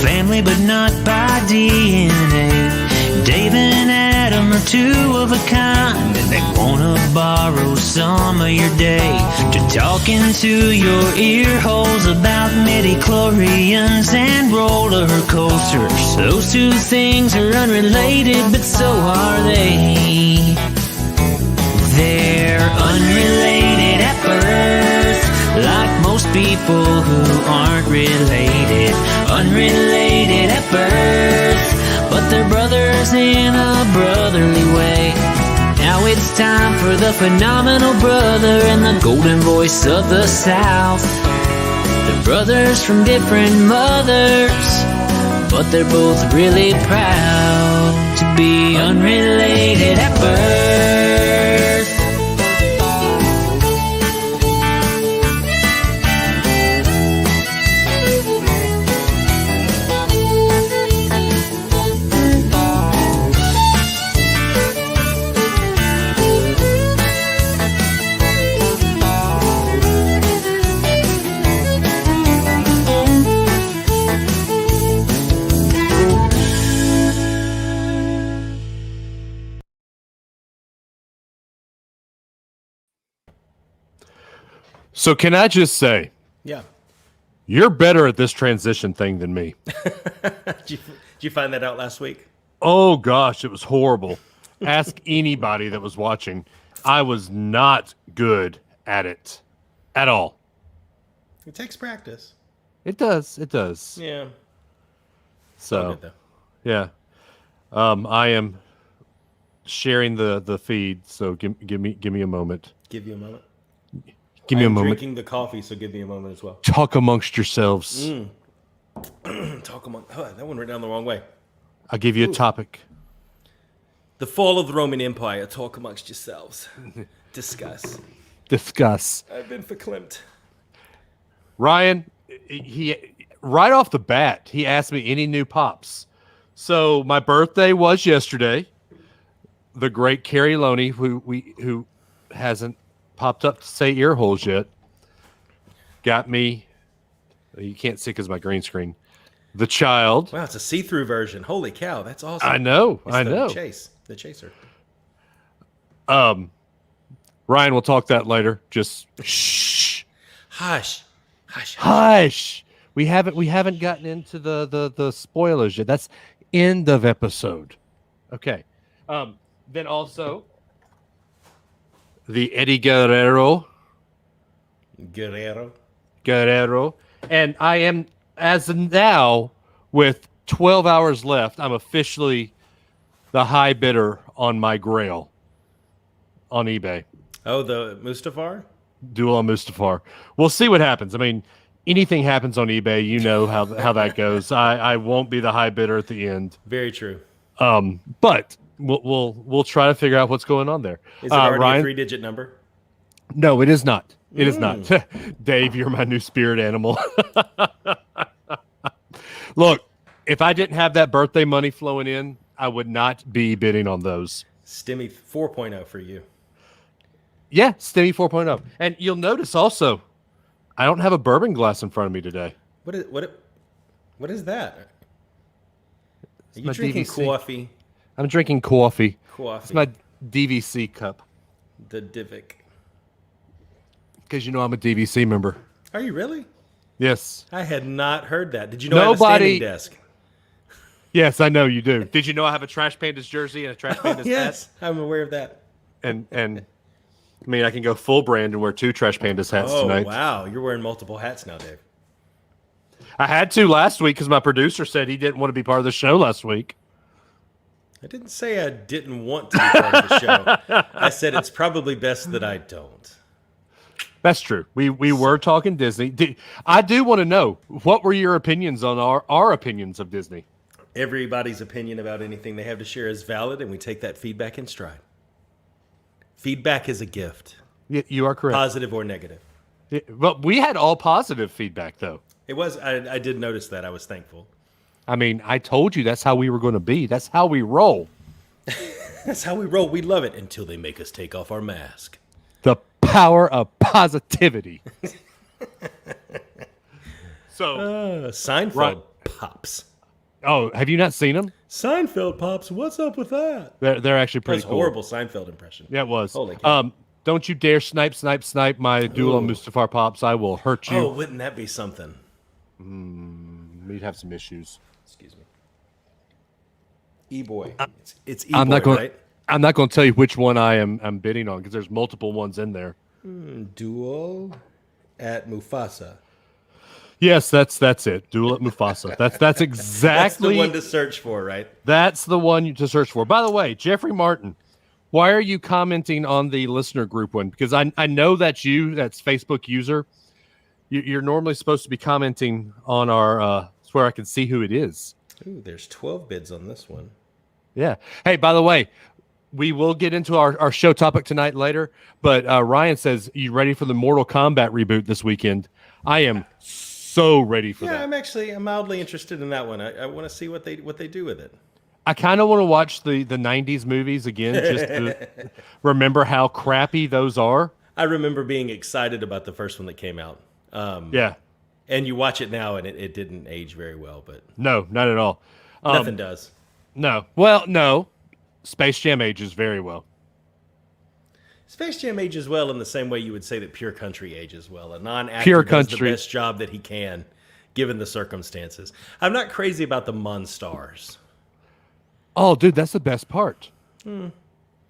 family, but not by DNA. Dave and Adam are two of a kind, and they wanna borrow some of your day to talk into your ear holes about midi-chlorians and roller coasters. Those two things are unrelated, but so are they. They're unrelated at birth, like most people who aren't related. Unrelated at birth, but they're brothers in a brotherly way. Now it's time for the phenomenal brother and the golden voice of the South. They're brothers from different mothers, but they're both really proud to be unrelated at birth. So can I just say, yeah, you're better at this transition thing than me. Did you find that out last week? Oh, gosh, it was horrible. Ask anybody that was watching. I was not good at it at all. It takes practice. It does. It does. Yeah. So, good, yeah. I am sharing the feed, so give me a moment. Give you a moment. Give me a I'm moment. drinking the coffee, so give me a moment as well. Talk amongst yourselves. Talk among. Oh, that one went down the wrong way. I'll give you a topic. The fall of the Roman Empire. Talk amongst yourselves. Discuss. Discuss. I've been verklempt. Ryan, he right off the bat, he asked me any new pops. So my birthday was yesterday. The great Carrie Loney, who hasn't popped up to say ear holes yet, got me. You can't see because my green screen. The child. Wow, it's a see-through version. Holy cow, that's awesome. I know. It's I the know. The chaser. Ryan, we'll talk that later. Just shh. Hush. Hush. Hush. We haven't gotten into the spoilers yet. That's end of episode. Okay. Then also the Eddie Guerrero. And I am, as of now, with 12 hours left, I'm officially the high bidder on my grail on eBay. Oh, the Mustafar? Duel on Mustafar. We'll see what happens. I mean, anything happens on eBay, you know how that goes. I won't be the high bidder at the end. Very true. But we'll try to figure out what's going on there. Is it already Ryan? a 3-digit number? No, it is not. It is not. Dave, you're my new spirit animal. Look, if I didn't have that birthday money flowing in, I would not be bidding on those. Stimmy 4.0 for you. Yeah, Stimmy 4.0. And you'll notice also, I don't have a bourbon glass in front of me today. What is that? Are you my drinking DVC. coffee? I'm drinking coffee. Coffee. It's my DVC cup. The Divic. Because you know I'm a DVC member. Are you really? Yes. I had not heard that. Did you know I have a standing desk? Yes, I know you do. Did you know I have a Trash Pandas jersey and a Trash Pandas Yes, hat? I'm aware of that. And I mean, I can go full brand and wear 2 Trash Pandas hats tonight. Oh, wow. You're wearing multiple hats now, Dave. I had to last week because my producer said he didn't want to be part of the show last week. I didn't say I didn't want to be part of the show. I said it's probably best that I don't. That's true. We were talking Disney. I do want to know, what were your opinions on our opinions of Disney? Everybody's opinion about anything they have to share is valid, and we take that feedback in stride. Feedback is a gift. You are correct. Positive or negative. But we had all positive feedback, though. It was. I did notice that. I was thankful. I mean, I told you that's how we were going to be. That's how we roll. That's how we roll. We love it until they make us take off our mask. The power of positivity. So Seinfeld pops. Oh, have you not seen them? Seinfeld pops. What's up with that? They're actually That pretty was cool. horrible Seinfeld impression. Yeah, it was. Holy cow. Don't you dare snipe my Duel on Ooh. Mustafar pops. I will hurt you. Oh, wouldn't that be something? We'd have some issues. Excuse me. E-boy. It's E-boy, I'm not going. right? I'm not going to tell you which one I'm bidding on because there's multiple ones in there. Duel at Mufasa. Yes, that's it. Duel at Mufasa. That's exactly That's the one to search for, right? That's the one to search for. By the way, Jeffrey Martin, why are you commenting on the listener group one? Because I know that's you. That's Facebook user. You're normally supposed to be commenting on our. It's where I can see who it is. Ooh, there's 12 bids on this one. Yeah. Hey, by the way, we will get into our show topic tonight later. But Ryan says, you ready for the Mortal Kombat reboot this weekend? I am so ready for that. I'm mildly interested in that one. I want to see what they do with it. I kind of want to watch the 90s movies again just to remember how crappy those are. I remember being excited about the first one that came out. Yeah. And you watch it now, and it didn't age very well, but No, not at all. nothing does. No. Well, no. Space Jam ages very well. Space Jam ages well in the same way you would say that Pure Country ages well. A non-actor Pure does the Country. best job that he can, given the circumstances. I'm not crazy about the Monstars. Oh, dude, that's the best part.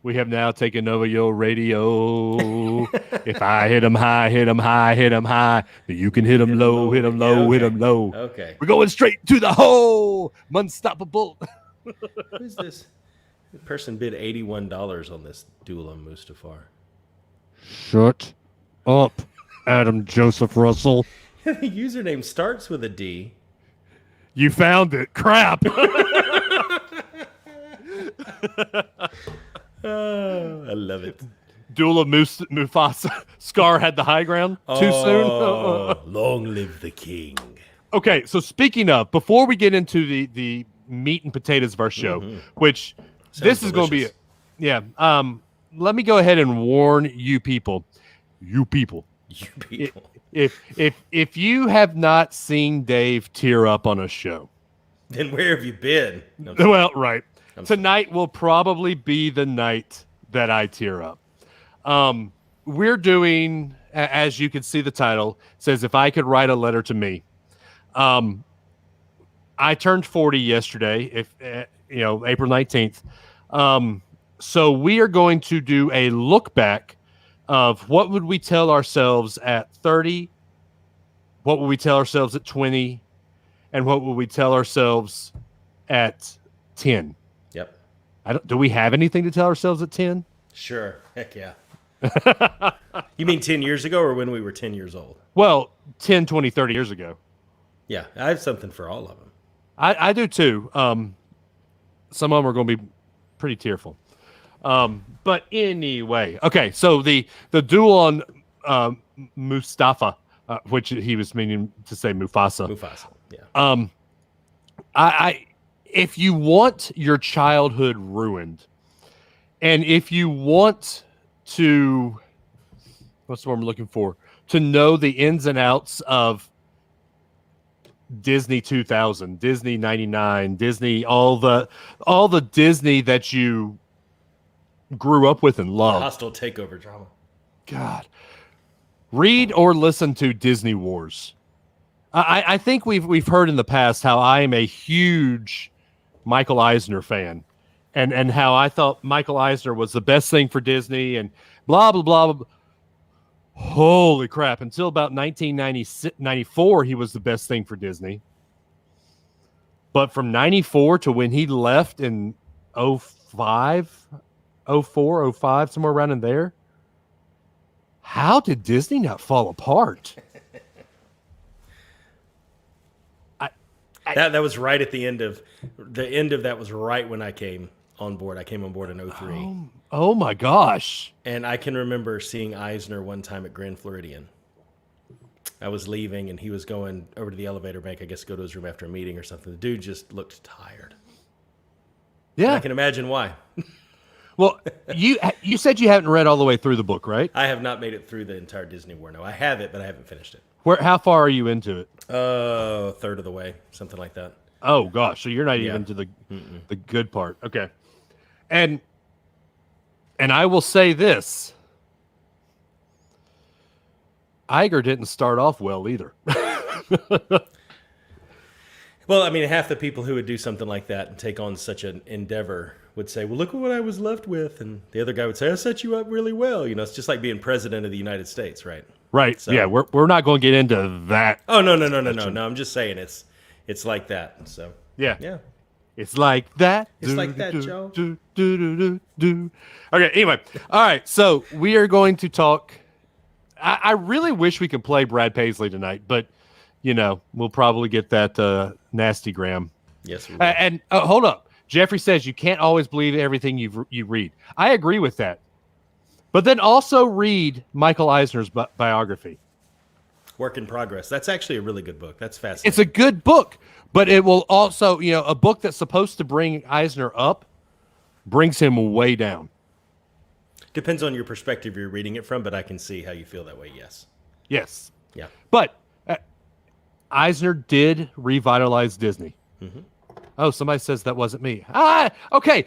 We have now taken over your radio. If I hit 'em high, hit 'em high, hit 'em high. You can hit 'em low, hit 'em low, hit 'em low. Okay. We're going straight to the hole. Unstoppable. Who's this? The person bid $81 on this Duel on Mustafar. Shut up, Adam Joseph Russell. The username starts with a D. You found it. Crap. I love it. Duel of Mufasa. Scar had the high ground too soon. Long live the king. Okay, so speaking of, before we get into the meat and potatoes of our show, which this is going to be, let me go ahead and warn you people. You people. If you have not seen Dave tear up on a show, Then where have you been? No, well, right. Tonight will probably be the night that I tear up. We're doing, as you can see the title, says, If I Could Write a Letter to Me. I turned 40 yesterday, April 19th. So we are going to do a look back of what would we tell ourselves at 30, what would we tell ourselves at 20, and what would we tell ourselves at 10. Yep. Do we have anything to tell ourselves at 10? Sure. Heck yeah. You mean 10 years ago or when we were 10 years old? Well, 10, 20, 30 years ago. Yeah, I have something for all of them. I do too. Some of them are going to be pretty tearful. But anyway, okay. So the duel on Mustafa, which he was meaning to say Mufasa. Mufasa, yeah. I if you want your childhood ruined, and if you want to, what's the word I'm looking for? To know the ins and outs of Disney 2000, Disney 99, Disney, all the Disney that you grew up with and loved. Hostile takeover drama. God. Read or listen to Disney Wars. I think we've heard in the past how I am a huge Michael Eisner fan, and how I thought Michael Eisner was the best thing for Disney and blah blah blah. Blah. Holy crap! Until about 1994, he was the best thing for Disney. But from 94 to when he left in 05, 04, 05, somewhere around in there, how did Disney not fall apart? That was right at the end of that was right when I came on board. I came on board in 03. Oh my gosh. And I can remember seeing Eisner one time at Grand Floridian. I was leaving and he was going over to the elevator bank, I guess, to go to his room after a meeting or something. The dude just looked tired. Yeah. And I can imagine why. Well, you said you haven't read all the way through the book, right? I have not made it through the entire Disney War. No, I have it, but I haven't finished it. How far are you into it? A third of the way, something like that. Oh gosh, so you're not Yeah. even to the good part. Okay. And I will say this. Iger didn't start off well either. Well, I mean, half the people who would do something like that and take on such an endeavor would say, well, look at what I was left with. And the other guy would say, I set you up really well. You know, it's just like being president of the United States, right? Right. So- Yeah, we're not going to get into that. Oh, no. I'm just saying it's like that. So, Yeah. yeah. It's like that. It's like that, Joe. Do. Okay, anyway. All right, so we are going to talk. I really wish we could play Brad Paisley tonight, but, you know, we'll probably get that nasty gram. Yes, we will. And hold up. Jeffrey says you can't always believe everything you read. I agree with that. But then also read Michael Eisner's biography. Work in Progress. That's actually a really good book. That's fascinating. It's a good book, but it will also, you know, a book that's supposed to bring Eisner up brings him way down. Depends on your perspective you're reading it from, but I can see how you feel that way, yes. Yes. Yeah. But Eisner did revitalize Disney. Mm-hmm. Oh, somebody says that wasn't me. Okay.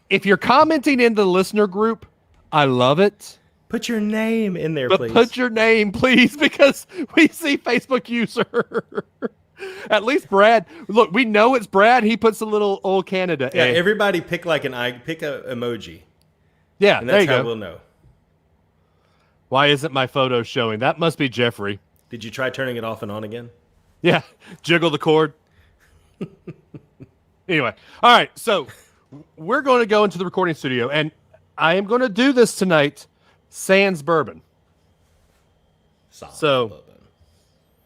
If you're commenting in the listener group, I love it. Put your name in there, But please. put your name, please, because we see Facebook user. At least Brad. Look, we know it's Brad. He puts a little old Canada. Yeah, A. everybody pick like pick a emoji, Yeah, and there that's you how go. we'll know. Why isn't my photo showing? That must be Jeffrey. Did you try turning it off and on again? Yeah, jiggle the cord. Anyway, all right, so we're going to go into the recording studio, and I am going to do this tonight, sans bourbon. Solid. So-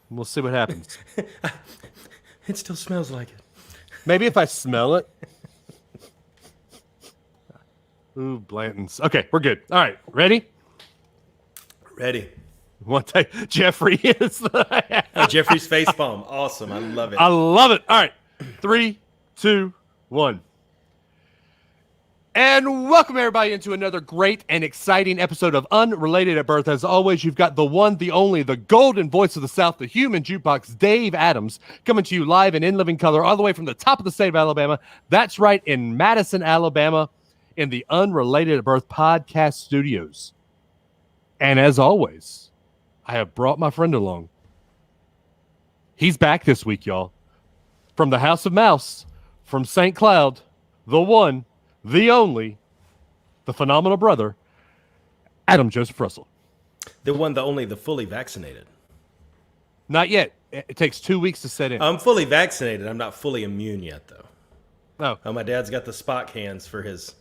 We'll see what happens. It still smells like it. Maybe if I smell it. Ooh, Blanton's. Okay, we're good. All right, ready? Ready. One take. Jeffrey is. Oh, Jeffrey's face palm. Awesome. I love it. I love it. All right, 3, 2, 1. And welcome everybody into another great and exciting episode of Unrelated at Birth. As always, you've got the one, the only, the golden voice of the South, the human jukebox, Dave Adams, coming to you live and in living color all the way from the top of the state of Alabama. That's right, in Madison, Alabama, in the Unrelated at Birth podcast studios. And as always, I have brought my friend along. He's back this week, y'all. From the House of Mouse, from St. Cloud, the one, the only, the phenomenal brother, Adam Joseph Russell. The one, the only, the fully vaccinated. Not yet. It takes 2 weeks to set in. I'm fully vaccinated. I'm not fully immune yet, though. Oh, Oh, my dad's got the Spock hands for his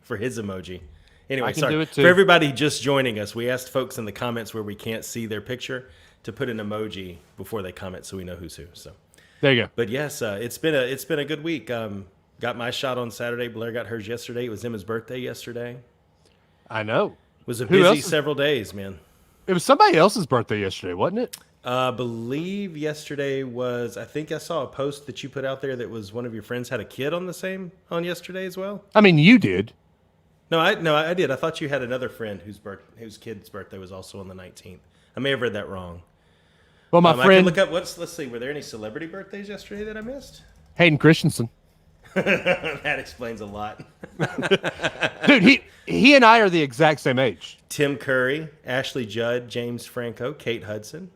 emoji. Anyway, I can sorry. do it too. For everybody just joining us, we asked folks in the comments where we can't see their picture to put an emoji before they comment so we know who's who. So, there you go. but yes, it's been a good week. Got my shot on Saturday. Blair got hers yesterday. It was Emma's birthday yesterday. I know. It was a Who else busy is- several days, man. It was somebody else's birthday yesterday, wasn't it? I believe yesterday was. I think I saw a post that you put out there that was one of your friends had a kid on yesterday as well. I mean, you did. No, I did. I thought you had another friend whose kid's birthday was also on the 19th. I may have read that wrong. Well, my I can friend look up. Let's see. Were there any celebrity birthdays yesterday that I missed? Hayden Christensen. That explains a lot. Dude, he and I are the exact same age. Tim Curry, Ashley Judd, James Franco, Kate Hudson,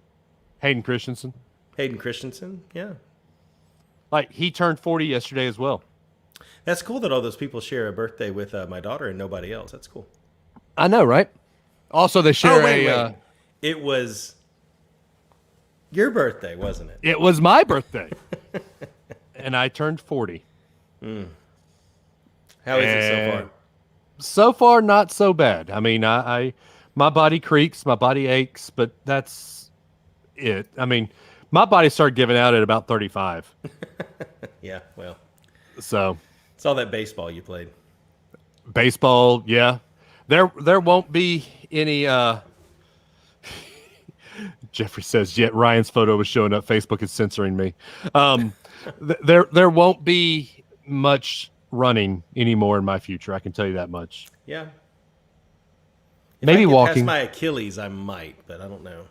Hayden Christensen. Hayden Christensen. Yeah. Like, he turned 40 yesterday as well. That's cool that all those people share a birthday with my daughter and nobody else. That's cool. I know, right? Also, they share wait. It was your birthday, wasn't it? It was my birthday. And I turned 40. How is it so far? So far, not so bad. I mean, my body creaks, my body aches, but that's it. I mean, my body started giving out at about 35. Yeah, well, So, it's all that baseball you played. baseball, yeah. There won't be any Jeffrey says, yet Ryan's photo was showing up. Facebook is censoring me. There won't be much running anymore in my future. I can tell you that much. Yeah. If Maybe I get walking. past my Achilles, I might, but I don't know.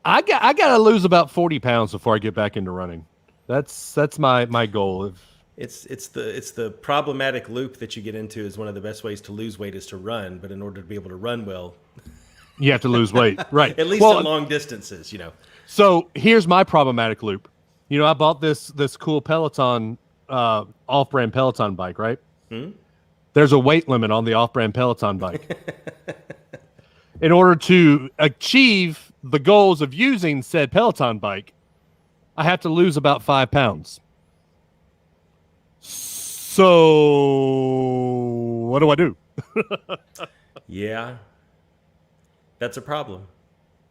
I got to lose about 40 pounds before I get back into running. That's my goal. It's the problematic loop that you get into. Is one of the best ways to lose weight is to run, but in order to be able to run well, You have to lose weight, right? at least Well, at long distances, so here's my problematic loop. I bought this cool Peloton off-brand Peloton bike, right? There's a weight limit on the off-brand Peloton bike. In order to achieve the goals of using said Peloton bike, I have to lose about 5 pounds. So what do I do? Yeah, that's a problem.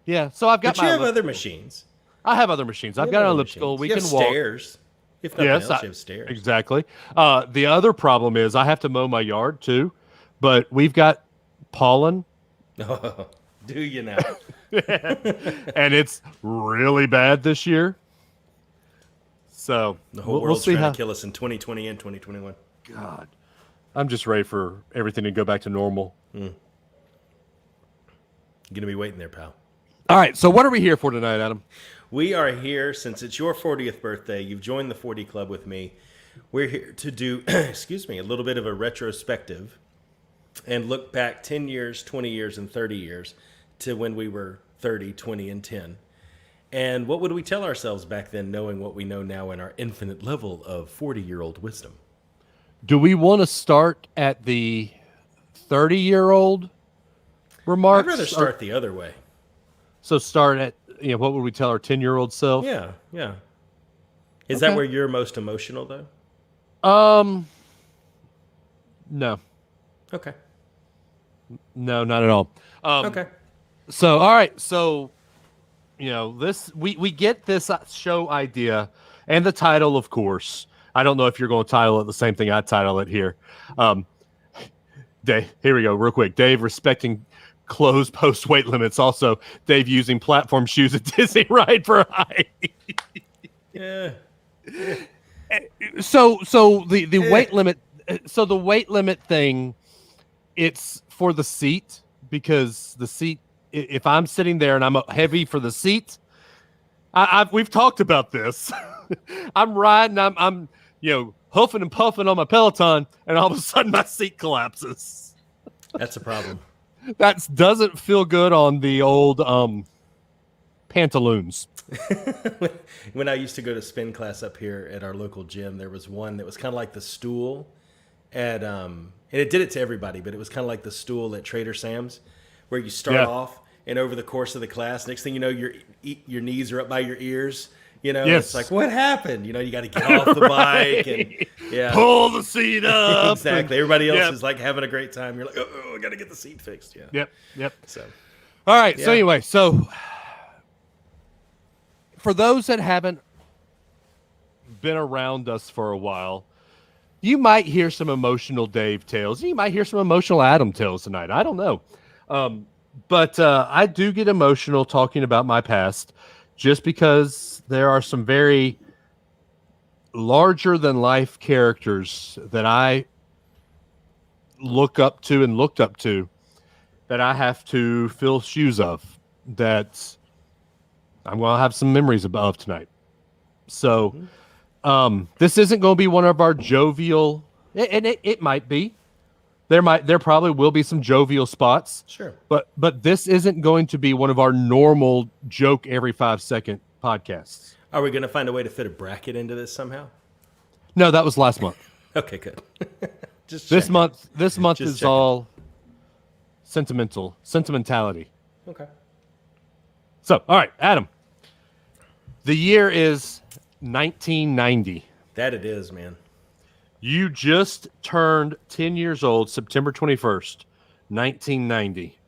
Yeah, so I've got But you have other elliptical. machines. I have other machines. I've You got have an other elliptical. machines. We You can have walk. stairs. If nothing Yes, else, you have stairs. exactly. The other problem is I have to mow my yard too, but we've got pollen, Oh, do you now? and it's really bad this year. So The whole we'll world's see trying how. to kill us in 2020 and 2021. God, I'm just ready for everything to go back to normal. You're gonna be waiting there, pal. All right, so what are we here for tonight, Adam? We are here since it's your 40th birthday. You've joined the 40 Club with me. We're here to do, excuse me, a little bit of a retrospective and look back 10 years, 20 years, and 30 years to when we were 30, 20, and 10. And what would we tell ourselves back then, knowing what we know now in our infinite level of 40-year-old wisdom? Do we want to start at the 30-year-old remarks? I'd rather start the other way. So start at, what would we tell our 10-year-old self? Yeah, yeah. Is Okay. that where you're most emotional, though? No. Okay. No, not at all. Okay. So, all right. So, this we get this show idea and the title, of course. I don't know if you're going to title it the same thing I title it here. Dave, here we go, real quick. Dave respecting closed post weight limits. Also, Dave using platform shoes at Disney ride for height. Yeah. So the weight limit. So the weight limit thing, it's for the seat, because the seat. If I'm sitting there and I'm heavy for the seat, we've talked about this. I'm riding, I'm huffing and puffing on my Peloton, and all of a sudden my seat collapses. That's a problem. That doesn't feel good on the old pantaloons. When I used to go to spin class up here at our local gym, there was one that was kind of like the stool at and it did it to everybody, but it was kind of like the stool at Trader Sam's, where you start off and over the course of the class, next thing you know, your knees are up by your ears. Yes. It's like, what happened? You got to get off the bike and Pull the seat up. exactly. Everybody else is like having a great time. You're like, oh, I got to get the seat fixed. Yeah. Yep. So, All right. So Yeah. anyway, for those that haven't been around us for a while, you might hear some emotional Dave tales. You might hear some emotional Adam tales tonight. I don't know. But I do get emotional talking about my past, just because there are some very larger than life characters that I looked up to that I have to fill shoes of, that I'm going to have some memories of tonight. So this isn't going to be one of our jovial, and it might be. There probably will be some jovial spots. sure. But this isn't going to be one of our normal joke every 5-second podcasts. Are we going to find a way to fit a bracket into this somehow? No, that was last month. Okay, good. Just This checking. month Just is checking. all sentimentality. Okay. So, all right, Adam. The year is 1990. That it is, man. You just turned 10 years old, September 21st, 1990.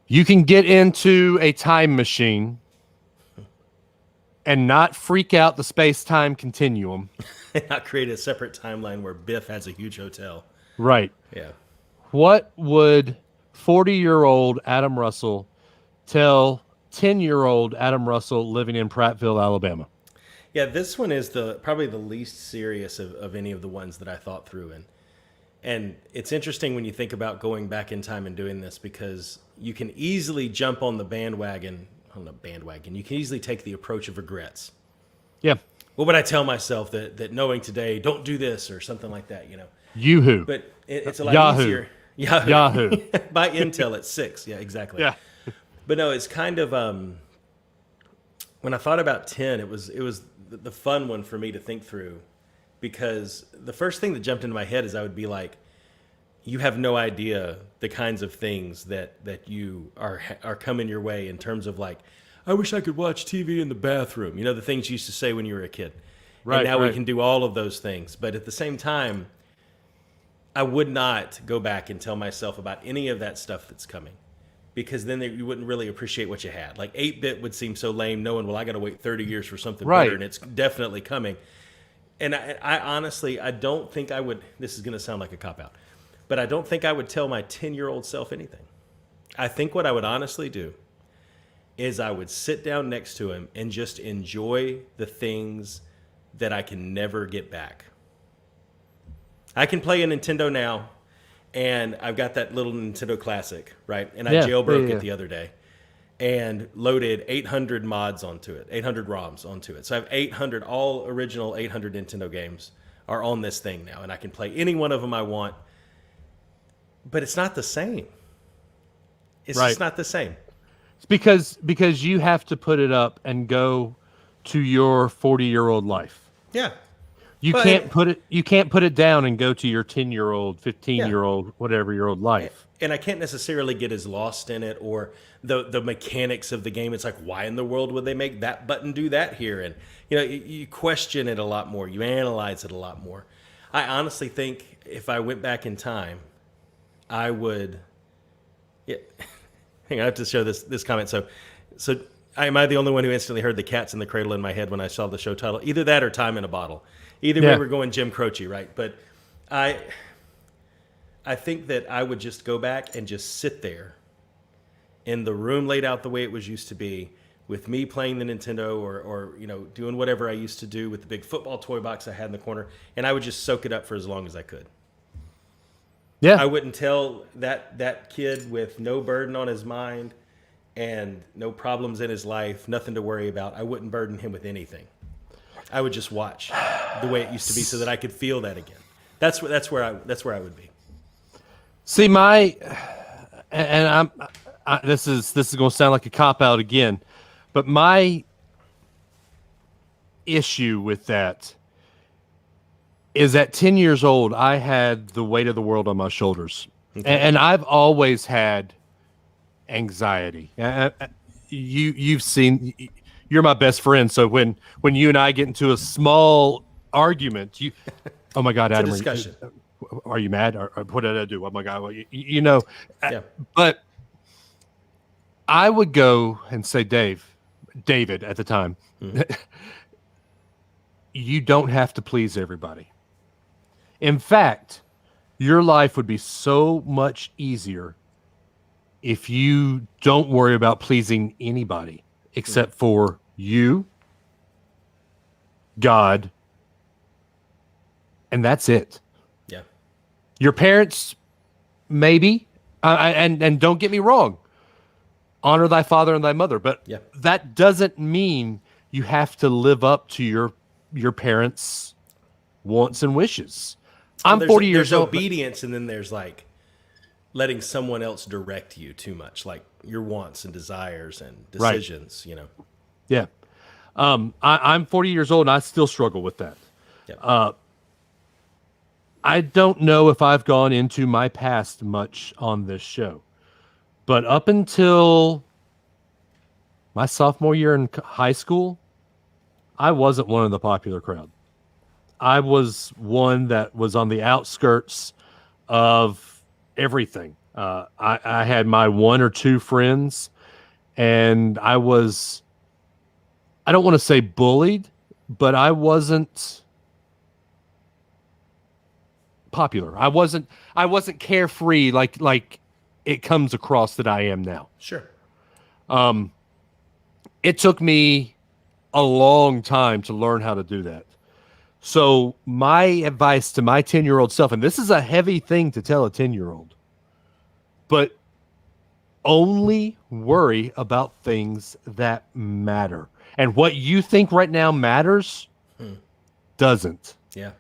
You can get into a time machine and not freak out the space-time continuum. Not create a separate timeline where Biff has a huge hotel. Right. Yeah. What would 40-year-old Adam Russell tell 10-year-old Adam Russell living in Prattville, Alabama? Yeah, this one is probably the least serious of any of the ones that I thought through. And it's interesting when you think about going back in time and doing this, because you can easily jump on the bandwagon. You can easily take the approach of regrets. Yeah. What would I tell myself that knowing today, don't do this or something like that, Yoo-hoo. But it's a lot Yahoo. easier. Yahoo. Yahoo. Buy Intel at 6. Yeah, exactly. Yeah. But no, it's kind of when I thought about 10, it was the fun one for me to think through, because the first thing that jumped into my head is I would be like, you have no idea the kinds of things that you are coming your way in terms of like, I wish I could watch TV in the bathroom. The things you used to say when you were a kid. Right. And now we right. can do all of those things. But at the same time, I would not go back and tell myself about any of that stuff that's coming, because then you wouldn't really appreciate what you had. Like 8-bit would seem so lame, knowing, well, I got to wait 30 years for something Right. better, and it's definitely coming. And I honestly, I don't think I would, this is going to sound like a cop-out, but I don't think I would tell my 10-year-old self anything. I think what I would honestly do is I would sit down next to him and just enjoy the things that I can never get back. I can play a Nintendo now, and I've got that little Nintendo Classic, right? And I jailbroke it the other day and loaded 800 mods onto it, 800 ROMs onto it. So I have 800, all original 800 Nintendo games are on this thing now, and I can play any one of them I want. But it's not the same. It's Right. just not the same. It's because you have to put it up and go to your 40-year-old life. Yeah. You But- can't put it down and go to your 10-year-old, 15-year-old, whatever year old life. And I can't necessarily get as lost in it, or the mechanics of the game. It's like, why in the world would they make that button do that here? And you question it a lot more. You analyze it a lot more. I honestly think if I went back in time, I would. Yeah, hang on, I have to show this comment. So, am I the only one who instantly heard the Cats in the Cradle in my head when I saw the show title? Either that or Time in a Bottle. Either way, we're going Jim Croce, right? But I think that I would just go back and just sit there in the room laid out the way it was used to be, with me playing the Nintendo or doing whatever I used to do with the big football toy box I had in the corner, and I would just soak it up for as long as I could. Yeah. I wouldn't tell that kid with no burden on his mind and no problems in his life, nothing to worry about. I wouldn't burden him with anything. I would just watch the way it used to be so that I could feel that again. That's where I would be. See, this is going to sound like a cop out again, but my issue with that is at 10 years old, I had the weight of the world on my shoulders. Okay. And I've always had anxiety. You've seen, you're my best friend. So when you and I get into a small argument, oh my God, Adam, discussion. Are you mad? Or what did I do? Oh my God. Well, Yeah. But I would go and say, David at the time, you don't have to please everybody. In fact, your life would be so much easier if you don't worry about pleasing anybody except for you, God, and that's it. Yeah. Your parents, maybe, and don't get me wrong, honor thy father and thy mother, but that doesn't mean you have to live up to your parents' wants and wishes. I'm 40 years old. There's obedience, and then there's like letting someone else direct you too much, like your wants and desires and decisions. Right. Yeah. I'm 40 years old, and I still struggle with that. Yeah. I don't know if I've gone into my past much on this show, but up until my sophomore year in high school, I wasn't one of the popular crowd. I was one that was on the outskirts of everything. I had my one or two friends, and I don't want to say bullied, but I wasn't popular. I wasn't carefree like it comes across that I am now. Sure. It took me a long time to learn how to do that. So my advice to my 10-year-old self, and this is a heavy thing to tell a 10-year-old, but only worry about things that matter. And what you think right now matters doesn't. Yeah.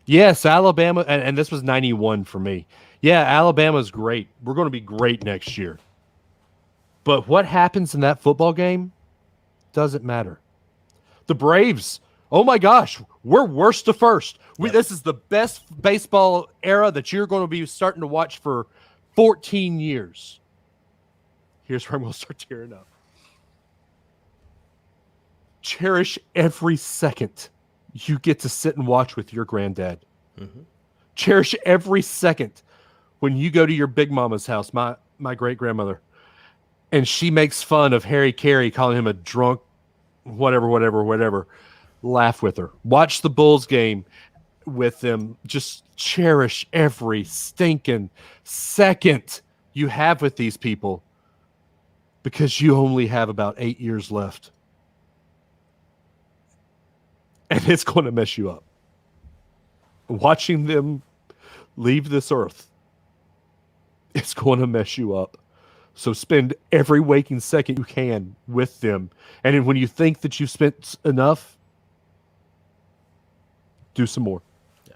Yes, Alabama, and this was 91 for me. Yeah, Alabama's great. We're going to be great next year. But what happens in that football game doesn't matter. The Braves, oh my gosh, we're worst to first. This is the best baseball era that you're going to be starting to watch for 14 years. Here's where I'm going to start tearing up. Cherish every second you get to sit and watch with your granddad. Mm-hmm. Cherish every second when you go to your big mama's house, my great grandmother, and she makes fun of Harry Carey, calling him a drunk, whatever. Laugh with her. Watch the Bulls game with them. Just cherish every stinking second you have with these people, because you only have about 8 years left. And it's going to mess you up. Watching them leave this earth, it's going to mess you up. So spend every waking second you can with them. And then when you think that you've spent enough, do some more. Yeah.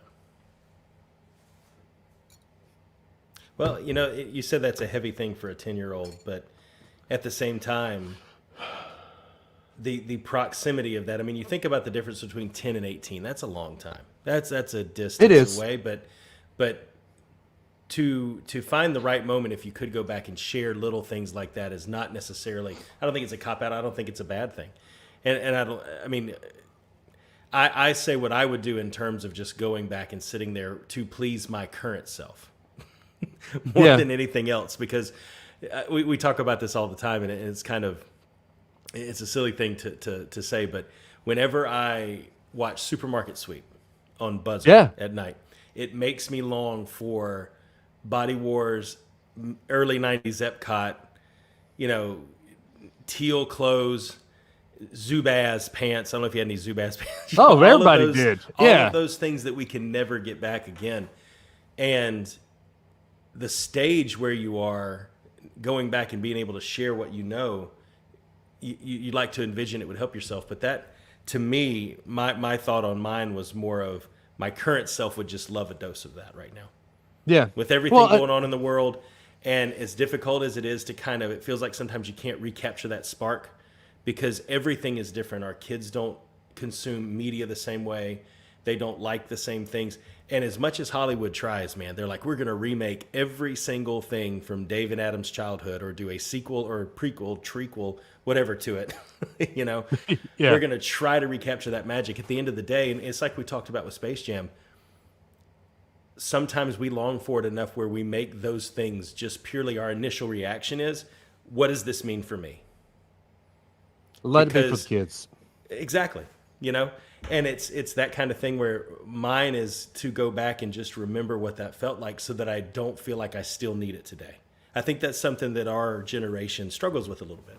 Well, you said that's a heavy thing for a 10-year-old, but at the same time, the proximity of that. I mean, you think about the difference between 10 and 18. That's a long time. That's a distance away. But to find the right moment, if you could go back and share little things like that, is not necessarily. I don't think it's a cop out. I don't think it's a bad thing. And I don't. I mean, I say what I would do in terms of just going back and sitting there to please my current self more than anything else, because we talk about this all the time, and it's kind of. It's a silly thing to say, but whenever I watch Supermarket Sweep on Buzzer at night, it makes me long for Body Wars, early 90s Epcot, teal clothes, Zubaz pants. I don't know if you had any Zubaz pants. Oh, everybody did. All of those things that we can never get back again. And the stage where you are going back and being able to share what you know, you'd like to envision it would help yourself. But that, to me, my thought on mine was more of my current self would just love a dose of that right now. Yeah. With everything going on in the world, and as difficult as it is to it feels like sometimes you can't recapture that spark because everything is different. Our kids don't consume media the same way. They don't like the same things. And as much as Hollywood tries, man, they're like, we're going to remake every single thing from Dave and Adam's childhood, or do a sequel or a prequel, trequel, whatever to it. We're going to try to recapture that magic. At the end of the day, and it's like we talked about with Space Jam, sometimes we long for it enough where we make those things just purely our initial reaction is, what does this mean for me? Let it be for kids. Exactly. And it's that kind of thing where mine is to go back and just remember what that felt like so that I don't feel like I still need it today. I think that's something that our generation struggles with a little bit.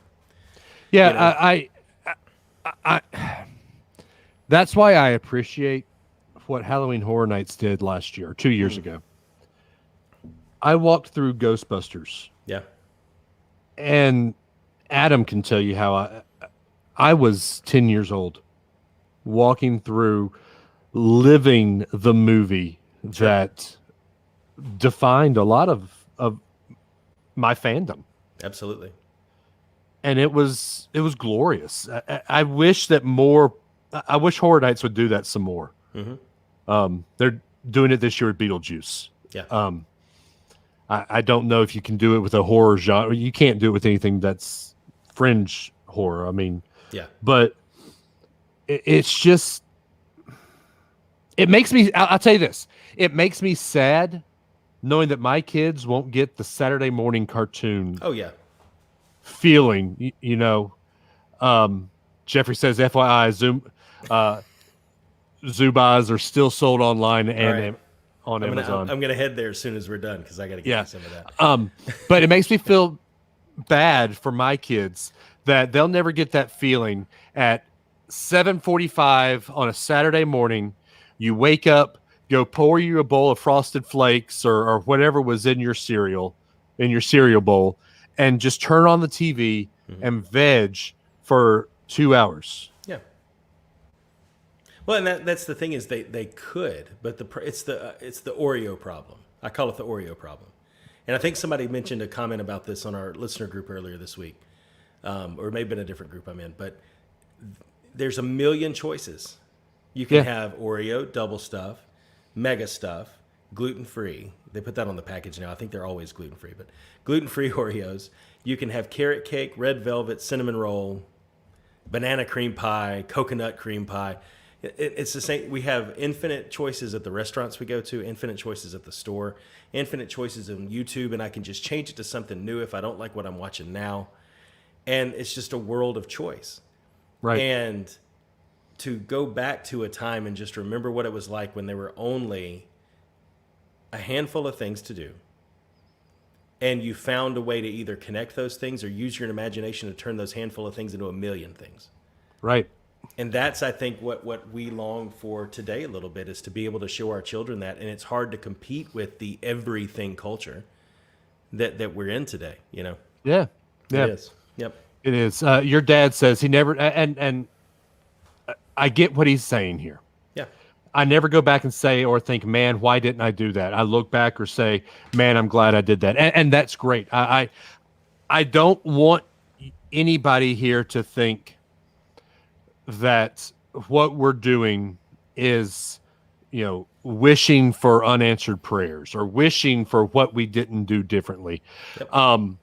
Yeah, I that's why I appreciate what Halloween Horror Nights did last year, 2 years ago. I walked through Ghostbusters. Yeah. And Adam can tell you how I was 10 years old, walking through, living the movie that defined a lot of my fandom. Absolutely. And it was glorious. I wish that more. I wish Horror Nights would do that some more. Mm-hmm. They're doing it this year with Beetlejuice. Yeah. I don't know if you can do it with a horror genre. You can't do it with anything that's fringe horror. I mean, yeah. But it's just, it makes me. I'll tell you this. It makes me sad knowing that my kids won't get the Saturday morning cartoon. Oh yeah. Feeling, Jeffrey says, FYI, Zubaz are still sold online and on Amazon. I'm gonna head there as soon as we're done because I gotta get some of that. But it makes me feel bad for my kids that they'll never get that feeling at 7:45 on a Saturday morning. You wake up, go pour you a bowl of Frosted Flakes or whatever was in your cereal bowl, and just turn on the TV and veg for 2 hours. Yeah. Well, and that's the thing is they could, but it's the Oreo problem. I call it the Oreo problem. And I think somebody mentioned a comment about this on our listener group earlier this week, or it may have been a different group I'm in. But there's a million choices. You can have Oreo, double stuff, mega stuff, gluten-free. They put that on the package now. I think they're always gluten-free, but gluten-free Oreos. You can have carrot cake, red velvet, cinnamon roll, banana cream pie, coconut cream pie. It's the same. We have infinite choices at the restaurants we go to, infinite choices at the store, infinite choices on YouTube, and I can just change it to something new if I don't like what I'm watching now. And it's just a world of choice. Right. And to go back to a time and just remember what it was like when there were only a handful of things to do, and you found a way to either connect those things or use your imagination to turn those handful of things into a million things. Right. And that's, I think, what we long for today a little bit, is to be able to show our children that. And it's hard to compete with the everything culture that we're in today, you know? Yeah. Yeah. It is. Yep. It is. Your dad says he never, and I get what he's saying here. Yeah. I never go back and say or think, man, why didn't I do that? I look back or say, man, I'm glad I did that. And that's great. I don't want anybody here to think that what we're doing is, wishing for unanswered prayers or wishing for what we didn't do differently. Yep.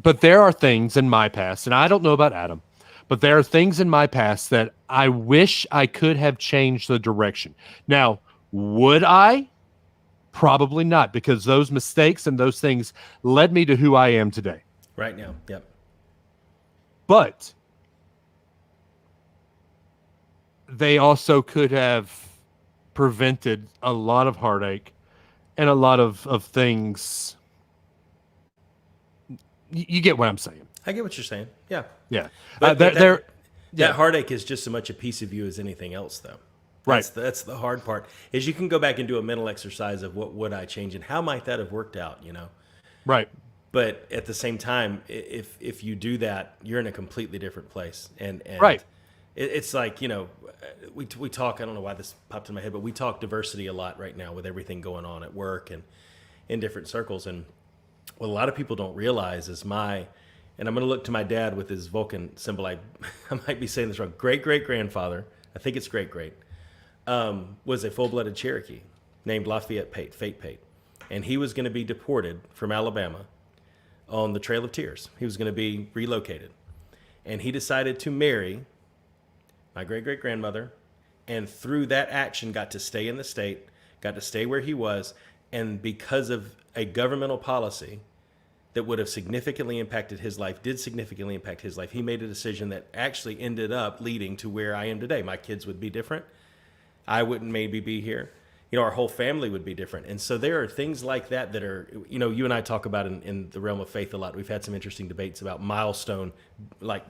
But there are things in my past, and I don't know about Adam, but there are things in my past that I wish I could have changed the direction. Now, would I? Probably not, because those mistakes and those things led me to who I am today. Right now. Yep. But they also could have prevented a lot of heartache and a lot of things. You get what I'm saying. I get what you're saying. Yeah. Yeah. But that heartache is just as much a piece of you as anything else, though. Right. That's the hard part, is you can go back and do a mental exercise of what would I change and how might that have worked out, Right. But at the same time, if you do that, you're in a completely different place. And right. It's like, we talk, I don't know why this popped in my head, but we talk diversity a lot right now with everything going on at work and in different circles. And what a lot of people don't realize is and I'm going to look to my dad with his Vulcan symbol. I might be saying this wrong. Great-great-grandfather, I think it's great-great, was a full-blooded Cherokee named Lafayette Fate Pate. And he was going to be deported from Alabama on the Trail of Tears. He was going to be relocated. And he decided to marry my great-great-grandmother, and through that action got to stay in the state, got to stay where he was, and because of a governmental policy that would have significantly impacted his life, did significantly impact his life, he made a decision that actually ended up leading to where I am today. My kids would be different. I wouldn't maybe be here. Our whole family would be different. And so there are things like that are, you and I talk about in the realm of faith a lot. We've had some interesting debates about milestone, like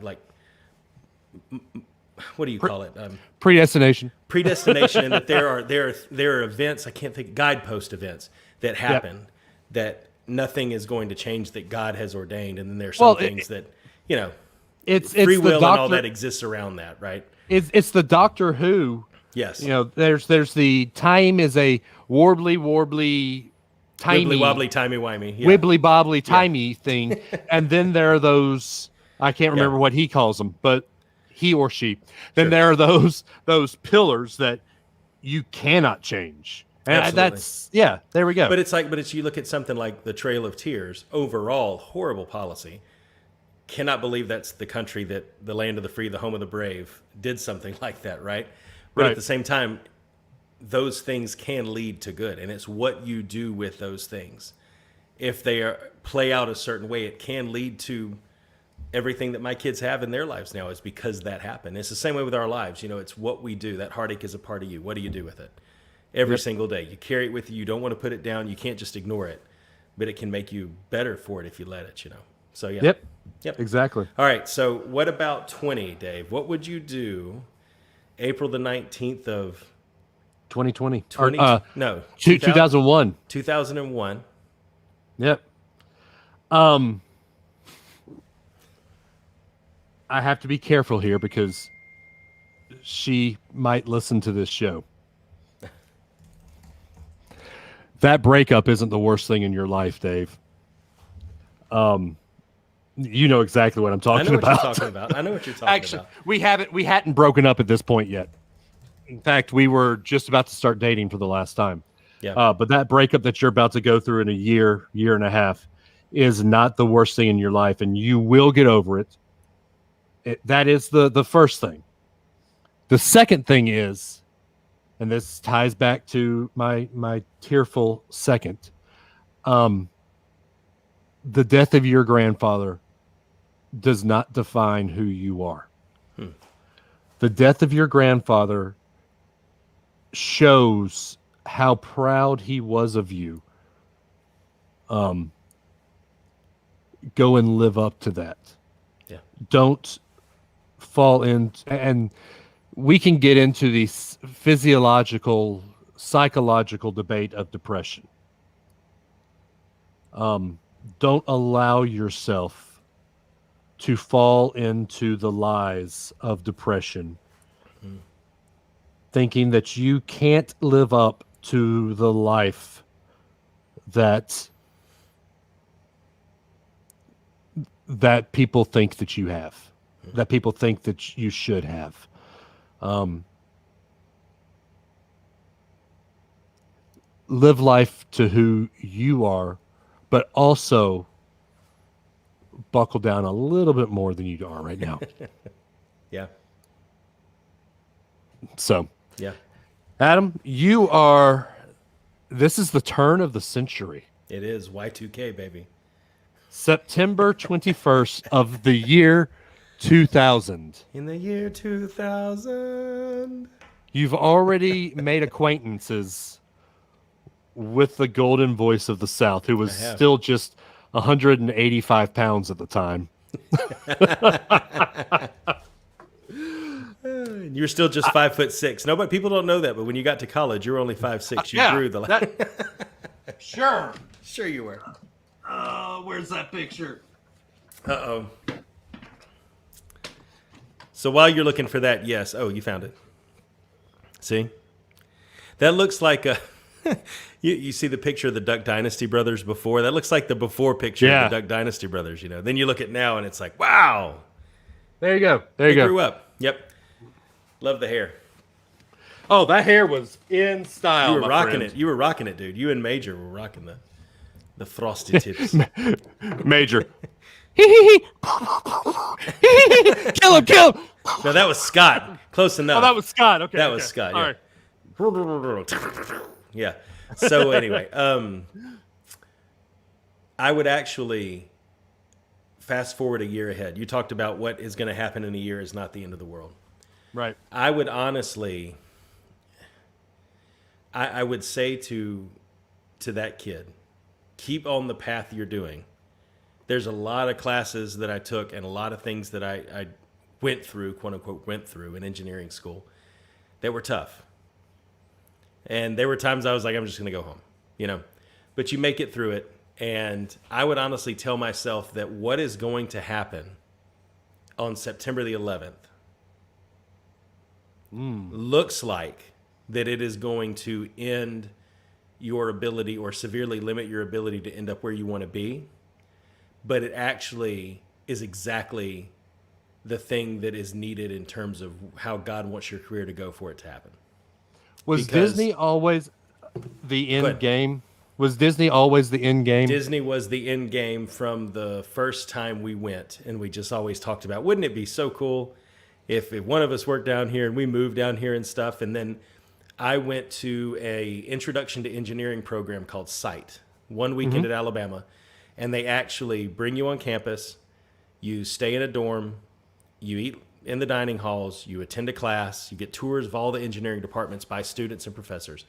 what do you call it? Predestination. Predestination, and that there are events, I can't think, guidepost events that happen that nothing is going to change, that God has ordained, and then there's some things that it's free the will and all doctor, that exists around that, right? It's the Doctor Who. Yes. There's the time is a warbly tiny wibbly wobbly timey wimey, wibbly bobbly timey thing, and then there are those, I can't remember what he calls them, but he or she. Then there are those pillars that you cannot change. And that's there we go. But you look at something like the Trail of Tears, overall horrible policy. Cannot believe that's the country that the land of the free, the home of the brave, did something like that, right? But at the same time, those things can lead to good, and it's what you do with those things. If they play out a certain way, it can lead to everything that my kids have in their lives now is because that happened. It's the same way with our lives. It's what we do. That heartache is a part of you. What do you do with it? Every single day. You carry it with you. You don't want to put it down. You can't just ignore it, but it can make you better for it if you let it, So, yeah. Yep. Exactly. All right. So what about 20, Dave? What would you do April the 19th of 2020? 2001. 2001. 2001. Yep. I have to be careful here because she might listen to this show. That breakup isn't the worst thing in your life, Dave. You know exactly what I'm I know talking what you're about. talking about. I know what you're talking Actually, about. we hadn't broken up at this point yet. In fact, we were just about to start dating for the last time. Yeah. But that breakup that you're about to go through in a year and a half is not the worst thing in your life, and you will get over it. That is the first thing. The second thing is, and this ties back to my tearful second, the death of your grandfather does not define who you are. The death of your grandfather shows how proud he was of you. Go and live up to that. Yeah. Don't fall in, and we can get into the physiological, psychological debate of depression. Don't allow yourself to fall into the lies of depression, thinking that you can't live up to the life that people think that you have, that people think that you should have. Live life to who you are, but also buckle down a little bit more than you are right now. Yeah. So, Yeah. Adam, this is the turn of the century. It is Y2K, baby. September 21st of the year 2000. In the year 2000. You've already made acquaintances with the golden voice of the South, who was still just 185 pounds at the time. You're still just 5'6". No, but people don't know that. But when you got to college, you were only 5'6". You grew the. Sure. Sure you were. Where's that picture? Uh-oh. So while you're looking for that, yes. Oh, you found it. See? That looks like a... you see the picture of the Duck Dynasty brothers before? That looks like the before picture of the Duck Dynasty brothers, you know. Then you look at now and it's like, wow. There you go. They grew up. Yep. Love the hair. Oh, that hair was in style. You were rocking it. You were rocking it, dude. You and Major were rocking the frosty tips. Major. Kill him. No, that was Scott. Close enough. Oh, that was Scott. Okay. That was Scott. Yeah. All right. Yeah. So anyway, I would actually fast forward a year ahead. You talked about what is going to happen in a year is not the end of the world. Right. I would honestly, I would say to that kid, keep on the path you're doing. There's a lot of classes that I took and a lot of things that I went through, quote unquote, went through in engineering school that were tough. And there were times I was like, I'm just going to go home, you know, but you make it through it. And I would honestly tell myself that what is going to happen on September the 11th looks like that it is going to end your ability or severely limit your ability to end up where you want to be. But it actually is exactly the thing that is needed in terms of how God wants your career to go for it to happen. Was Disney always the end game? Was Disney always the end game? Disney was the end game from the first time we went, and we just always talked about, wouldn't it be so cool if one of us worked down here and we moved down here and stuff. And then I went to a introduction to engineering program called SITE, 1 weekend at Alabama, and they actually bring you on campus, you stay in a dorm, you eat in the dining halls, you attend a class, you get tours of all the engineering departments by students and professors.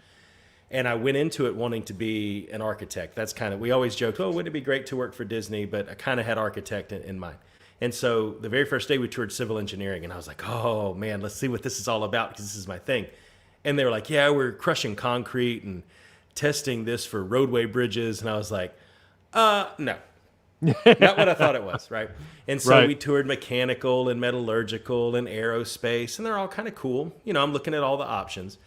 And I went into it wanting to be an architect. That's kind of, we always joked, oh, wouldn't it be great to work for Disney? But I kind of had architect in mind. And so the very first day we toured civil engineering, and I was like, oh man, let's see what this is all about, because this is my thing. And they were like, yeah, we're crushing concrete and testing this for roadway bridges. And I was like, no. Not what I thought it was, right? And so Right. we toured mechanical and metallurgical and aerospace, and they're all kind of cool. I'm looking at all the options.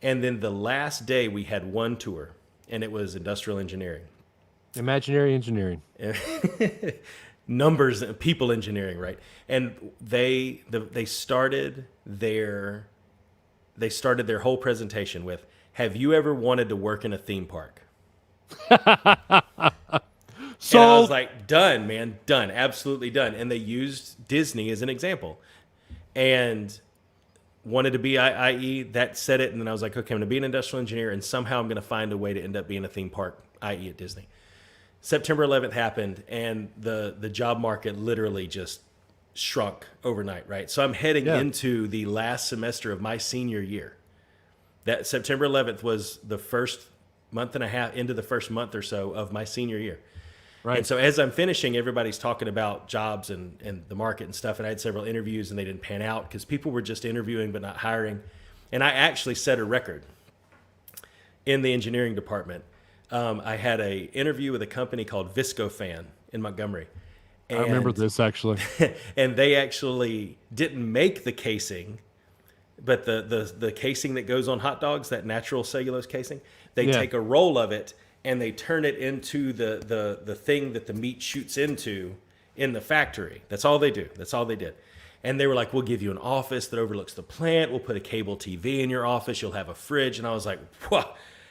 And then the last day we had one tour, and it was industrial engineering. Imaginary engineering. Numbers and people engineering, right? And they started their whole presentation with, "Have you ever wanted to work in a theme park?" So And I was like, done, man, done, absolutely done. And they used Disney as an example, and wanted to be IE. That said it, and then I was like, okay, I'm going to be an industrial engineer, and somehow I'm going to find a way to end up being a theme park IE at Disney. September 11th happened, and the job market literally just shrunk overnight, right? So I'm heading into the last semester of my senior year. That September 11th was the first month and a half into the first month or so of my senior year. right. And so as I'm finishing, everybody's talking about jobs and the market and stuff. And I had several interviews, and they didn't pan out because people were just interviewing but not hiring. And I actually set a record in the engineering department. I had a interview with a company called Viscofan in Montgomery. I remember this actually. And they actually didn't make the casing, but the casing that goes on hot dogs, that natural cellulose casing, they take a roll of it and they turn it into the thing that the meat shoots into in the factory. That's all they do. That's all they did. And they were like, we'll give you an office that overlooks the plant. We'll put a cable TV in your office. You'll have a fridge. And I was like, whoa.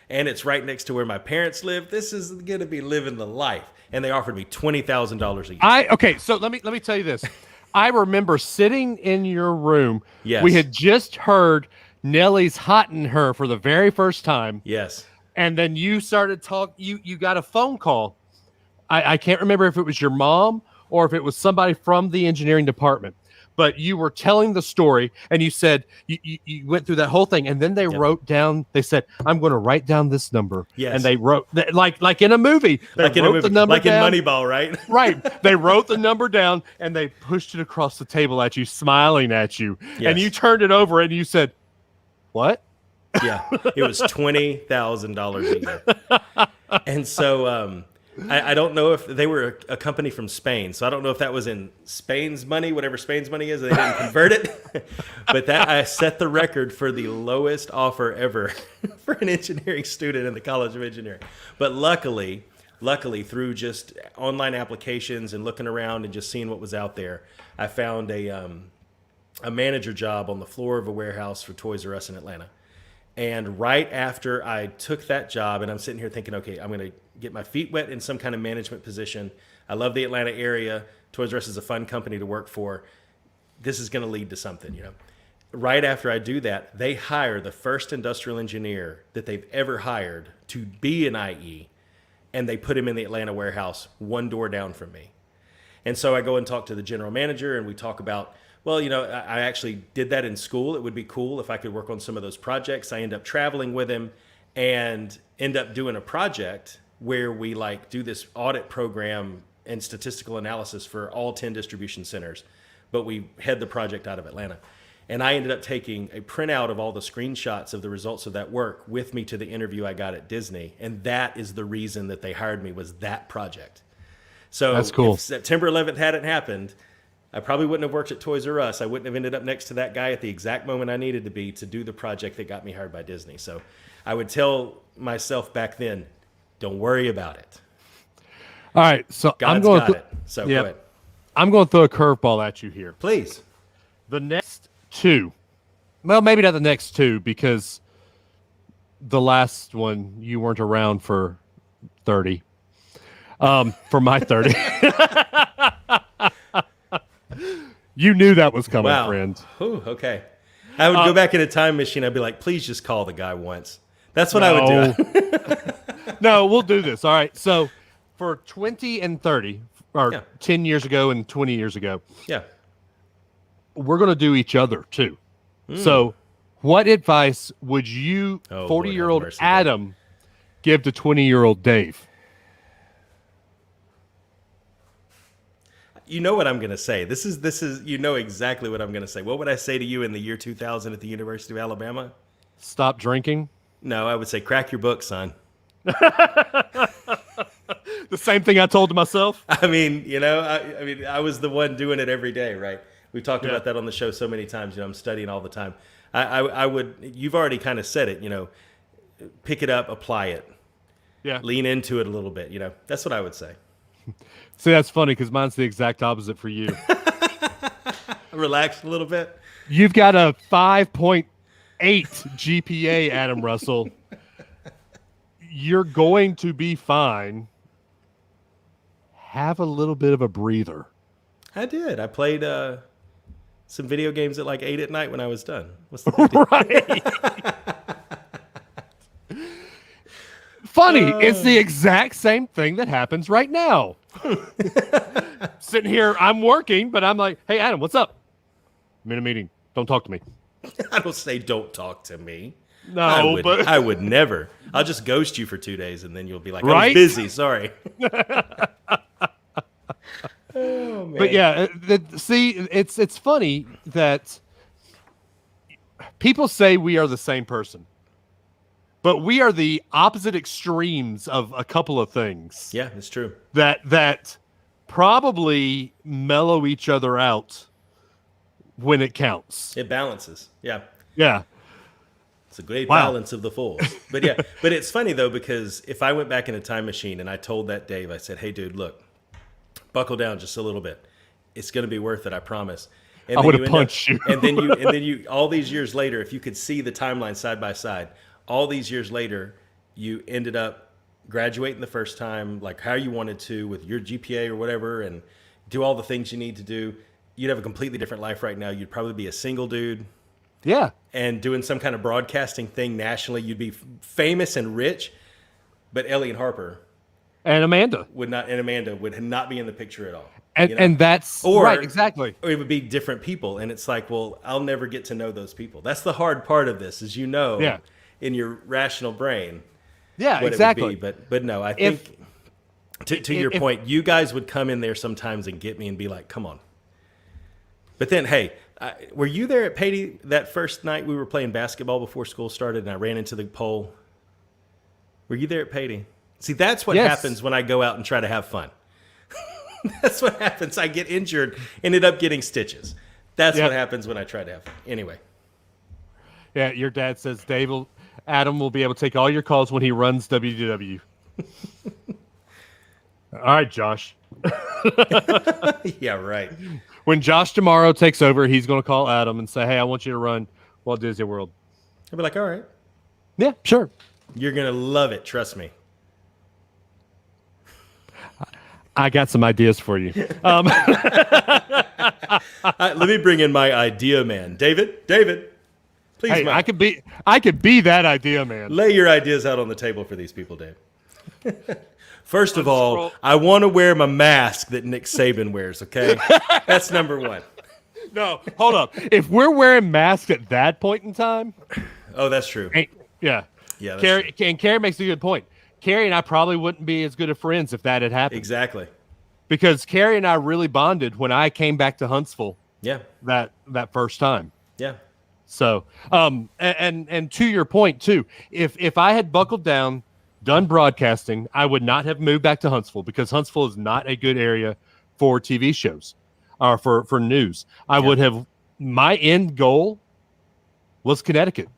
And it's right next to where my parents live. This is going to be living the life. And they offered me $20,000 a year. Okay, so let me tell you this. I remember sitting in your room. Yes. We had just heard Nellie's Hot in Her for the very first time. Yes. And then you started you got a phone call. I can't remember if it was your mom or if it was somebody from the engineering department. But you were telling the story, and you said you went through that whole thing, and then they wrote down. They said, "I'm going to write down this number." Yes. And they wrote like in a movie. They Like in a wrote movie, the number like down. in Moneyball, right? Right. They wrote the number down, and they pushed it across the table at you, smiling at you. Yes. And you turned it over, and you said, "What?" Yeah, it was $20,000 a year. And so I don't know if they were a company from Spain, so I don't know if that was in Spain's money, whatever Spain's money is. They didn't convert it, but that I set the record for the lowest offer ever for an engineering student in the College of Engineering. But luckily, through just online applications and looking around and just seeing what was out there, I found a manager job on the floor of a warehouse for Toys R Us in Atlanta. And right after I took that job, and I'm sitting here thinking, okay, I'm going to get my feet wet in some kind of management position. I love the Atlanta area. Toys R Us is a fun company to work for. This is going to lead to something, Right after I do that, they hire the first industrial engineer that they've ever hired to be an IE, and they put him in the Atlanta warehouse one door down from me. And so I go and talk to the general manager, and we talk about, well, I actually did that in school. It would be cool if I could work on some of those projects. I end up traveling with him and end up doing a project where we do this audit program and statistical analysis for all 10 distribution centers. But we head the project out of Atlanta. And I ended up taking a printout of all the screenshots of the results of that work with me to the interview I got at Disney. And that is the reason that they hired me, was that project. So that's cool. If September 11th hadn't happened, I probably wouldn't have worked at Toys R Us. I wouldn't have ended up next to that guy at the exact moment I needed to be to do the project that got me hired by Disney. So I would tell myself back then, don't worry about it. All right, so God's got it. So go ahead. I'm going to throw a curveball at you here. Please. The next two, well, maybe not the next two, because the last one you weren't around for 30. For my 30. You knew that was coming, friend. Ooh, okay. I would go back in a time machine. I'd be like, please just call the guy once. That's what I would do. No, we'll do this. All right. So for 20 and 30, or 10 years ago and 20 years ago, we're going to do each other too. So what advice would you, 40-year-old Adam, give to 20-year-old Dave? You know what I'm going to say. This is you know exactly what I'm going to say. What would I say to you in the year 2000 at the University of Alabama? Stop drinking? No, I would say crack your book, son. The same thing I told to myself. I mean, I was the one doing it every day, right? We've talked about that on the show so many times. I'm studying all the time. I would, you've already kind of said it, pick it up, apply it. Yeah. Lean into it a little bit, That's what I would say. See, that's funny because mine's the exact opposite for you. Relax a little bit. You've got a 5.8 GPA, Adam Russell. You're going to be fine. Have a little bit of a breather. I did. I played some video games at like 8 at night when I was done. What's the big deal? Right. Funny, it's the exact same thing that happens right now. Sitting here, I'm working, but I'm like, hey, Adam, what's up? I'm in a meeting. Don't talk to me. I don't say don't talk to me. No, but I would never. I'll just ghost you for 2 days, and then you'll be like, I Right? was busy. Sorry. Oh, man. But yeah, see, it's funny that people say we are the same person, but we are the opposite extremes of a couple of things. Yeah, it's true. That probably mellow each other out when it counts. It balances. Yeah. Yeah. It's a great Wow. balance of the force. But yeah, but it's funny though, because if I went back in a time machine and I told that Dave, I said, hey dude, look, buckle down just a little bit. It's going to be worth it. I promise. And I then would you have end up- punched you. And then you, all these years later, if you could see the timeline side by side, all these years later, you ended up graduating the first time, like how you wanted to with your GPA or whatever, and do all the things you need to do. You'd have a completely different life right now. You'd probably be a single dude. Yeah. And doing some kind of broadcasting thing nationally. You'd be famous and rich, but Ellie and Harper And Amanda. would not be in the picture at all. And that's right, exactly. Or it would be different people. And it's like, well, I'll never get to know those people. That's the hard part of this, is Yeah. in your rational brain Yeah, what exactly. it would be. But no, I think to your point, you guys would come in there sometimes and get me and be like, come on. But then, hey, were you there at Patey that first night we were playing basketball before school started and I ran into the pole? Were you there at Patey? See, that's what Yes. happens when I go out and try to have fun. That's what happens. I get injured, ended up getting stitches. That's Yep. what happens when I try to have fun. Anyway. Yeah, your dad says Adam will be able to take all your calls when he runs WDW. All right, Josh. Yeah, right. When Josh tomorrow takes over, he's going to call Adam and say, hey, I want you to run Walt Disney World. I'll be like, all right. Yeah, sure. You're going to love it. Trust me. I got some ideas for you. Let me bring in my idea man. David, please, Hey, man. I could be that idea, man. Lay your ideas out on the table for these people, Dave. First of all, scroll- I want to wear my mask that Nick Saban wears, okay? That's number one. No, hold up. If we're wearing masks at that point in time, Oh, that's true. yeah. Yeah, that's Carrie, and Carrie makes a good point. Carrie and I probably wouldn't be as good of friends if that had happened. Exactly. Because Carrie and I really bonded when I came back to Huntsville Yeah. that first time. Yeah. So, and to your point too, if I had buckled down, done broadcasting, I would not have moved back to Huntsville, because Huntsville is not a good area for TV shows or for news. I would have, my end goal was Connecticut.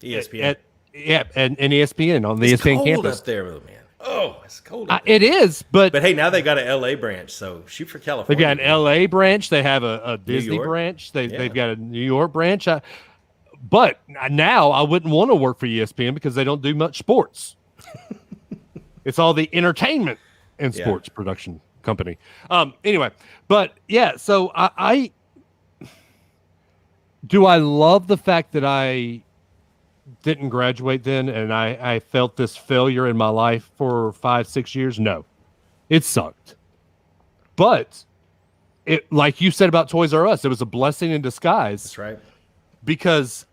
ESPN. And ESPN on the It's ESPN cold campus. up there, man. Oh, it's cold up there. It is, but But hey, now they got an LA branch, so shoot for they've California. got an LA branch. They have a Disney York. branch. Yeah. They've got a New York branch. But now I wouldn't want to work for ESPN because they don't do much sports. It's all the entertainment and Yeah. sports production company. Anyway, but yeah, so I love the fact that I didn't graduate then and I felt this failure in my life for 5-6 years. No, it sucked. But it, like you said about Toys R Us, it was a blessing in disguise. That's right. Because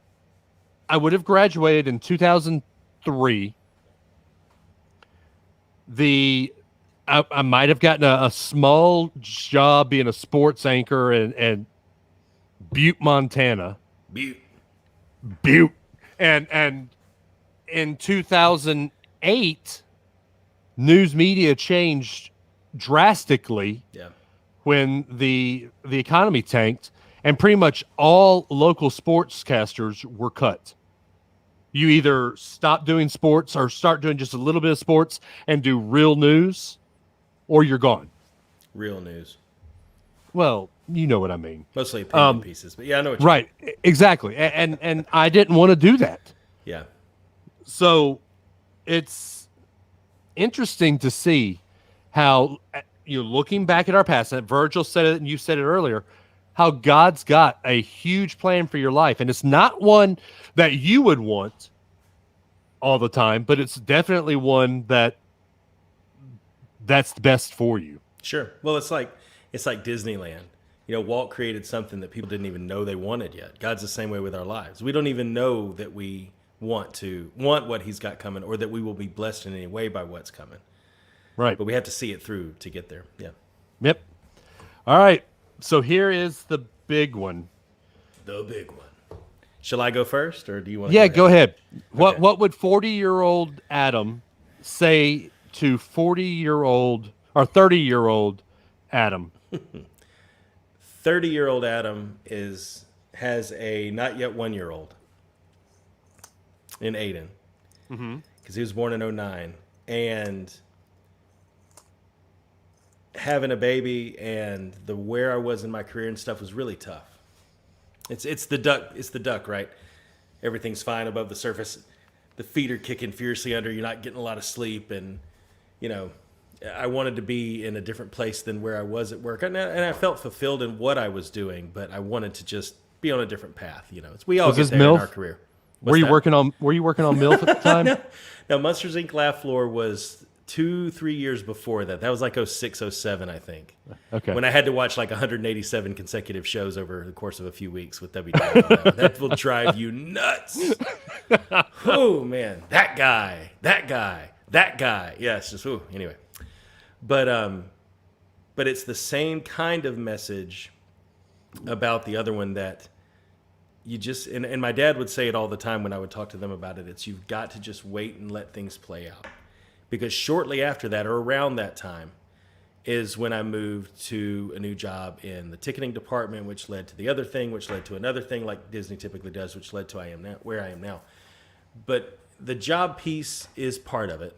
I would have graduated in 2003. I might have gotten a small job being a sports anchor in Butte, Montana. Butte. And in 2008, news media changed drastically Yeah. when the economy tanked, and pretty much all local sportscasters were cut. You either stop doing sports or start doing just a little bit of sports and do real news, or you're gone. Real news. Well, you know what I mean. Mostly opinion pieces, but yeah, I know what you Right, exactly. And I didn't want to do that. Yeah. So it's interesting to see how, looking back at our past, and Virgil said it and you said it earlier, how God's got a huge plan for your life. And it's not one that you would want all the time, but it's definitely one that's best for you. Sure. Well, it's like Disneyland. Walt created something that people didn't even know they wanted yet. God's the same way with our lives. We don't even know that we want what he's got coming, or that we will be blessed in any way by what's coming. Right. But we have to see it through to get there. Yeah. Yep. All right. So here is the big one. The big one. Shall I go first, or do you want to? Yeah, go ahead. Okay. What would 40-year-old Adam say to 40-year-old or 30-year-old Adam? 30-year-old Adam has a not yet 1-year-old in Aiden, because he was born in 2009, and having a baby and where I was in my career and stuff was really tough. It's the duck, right? Everything's fine above the surface. The feet are kicking fiercely under. You're not getting a lot of sleep, and I wanted to be in a different place than where I was at work, and I felt fulfilled in what I was doing, but I wanted to just be on a different path. We all get there in our career. Were you working on MILF at the time? No, Monsters Inc. Laugh Floor was 2-3 years before that. That was like 06, 07, I think. Okay. When I had to watch like 187 consecutive shows over the course of a few weeks with WW. That will drive you nuts. Oh man, that guy. Yeah, it's just anyway. But it's the same kind of message about the other one, that you just, and my dad would say it all the time when I would talk to them about it. It's, you've got to just wait and let things play out. Because shortly after that, or around that time, is when I moved to a new job in the ticketing department, which led to the other thing, which led to another thing, like Disney typically does, which led to where I am now. But the job piece is part of it.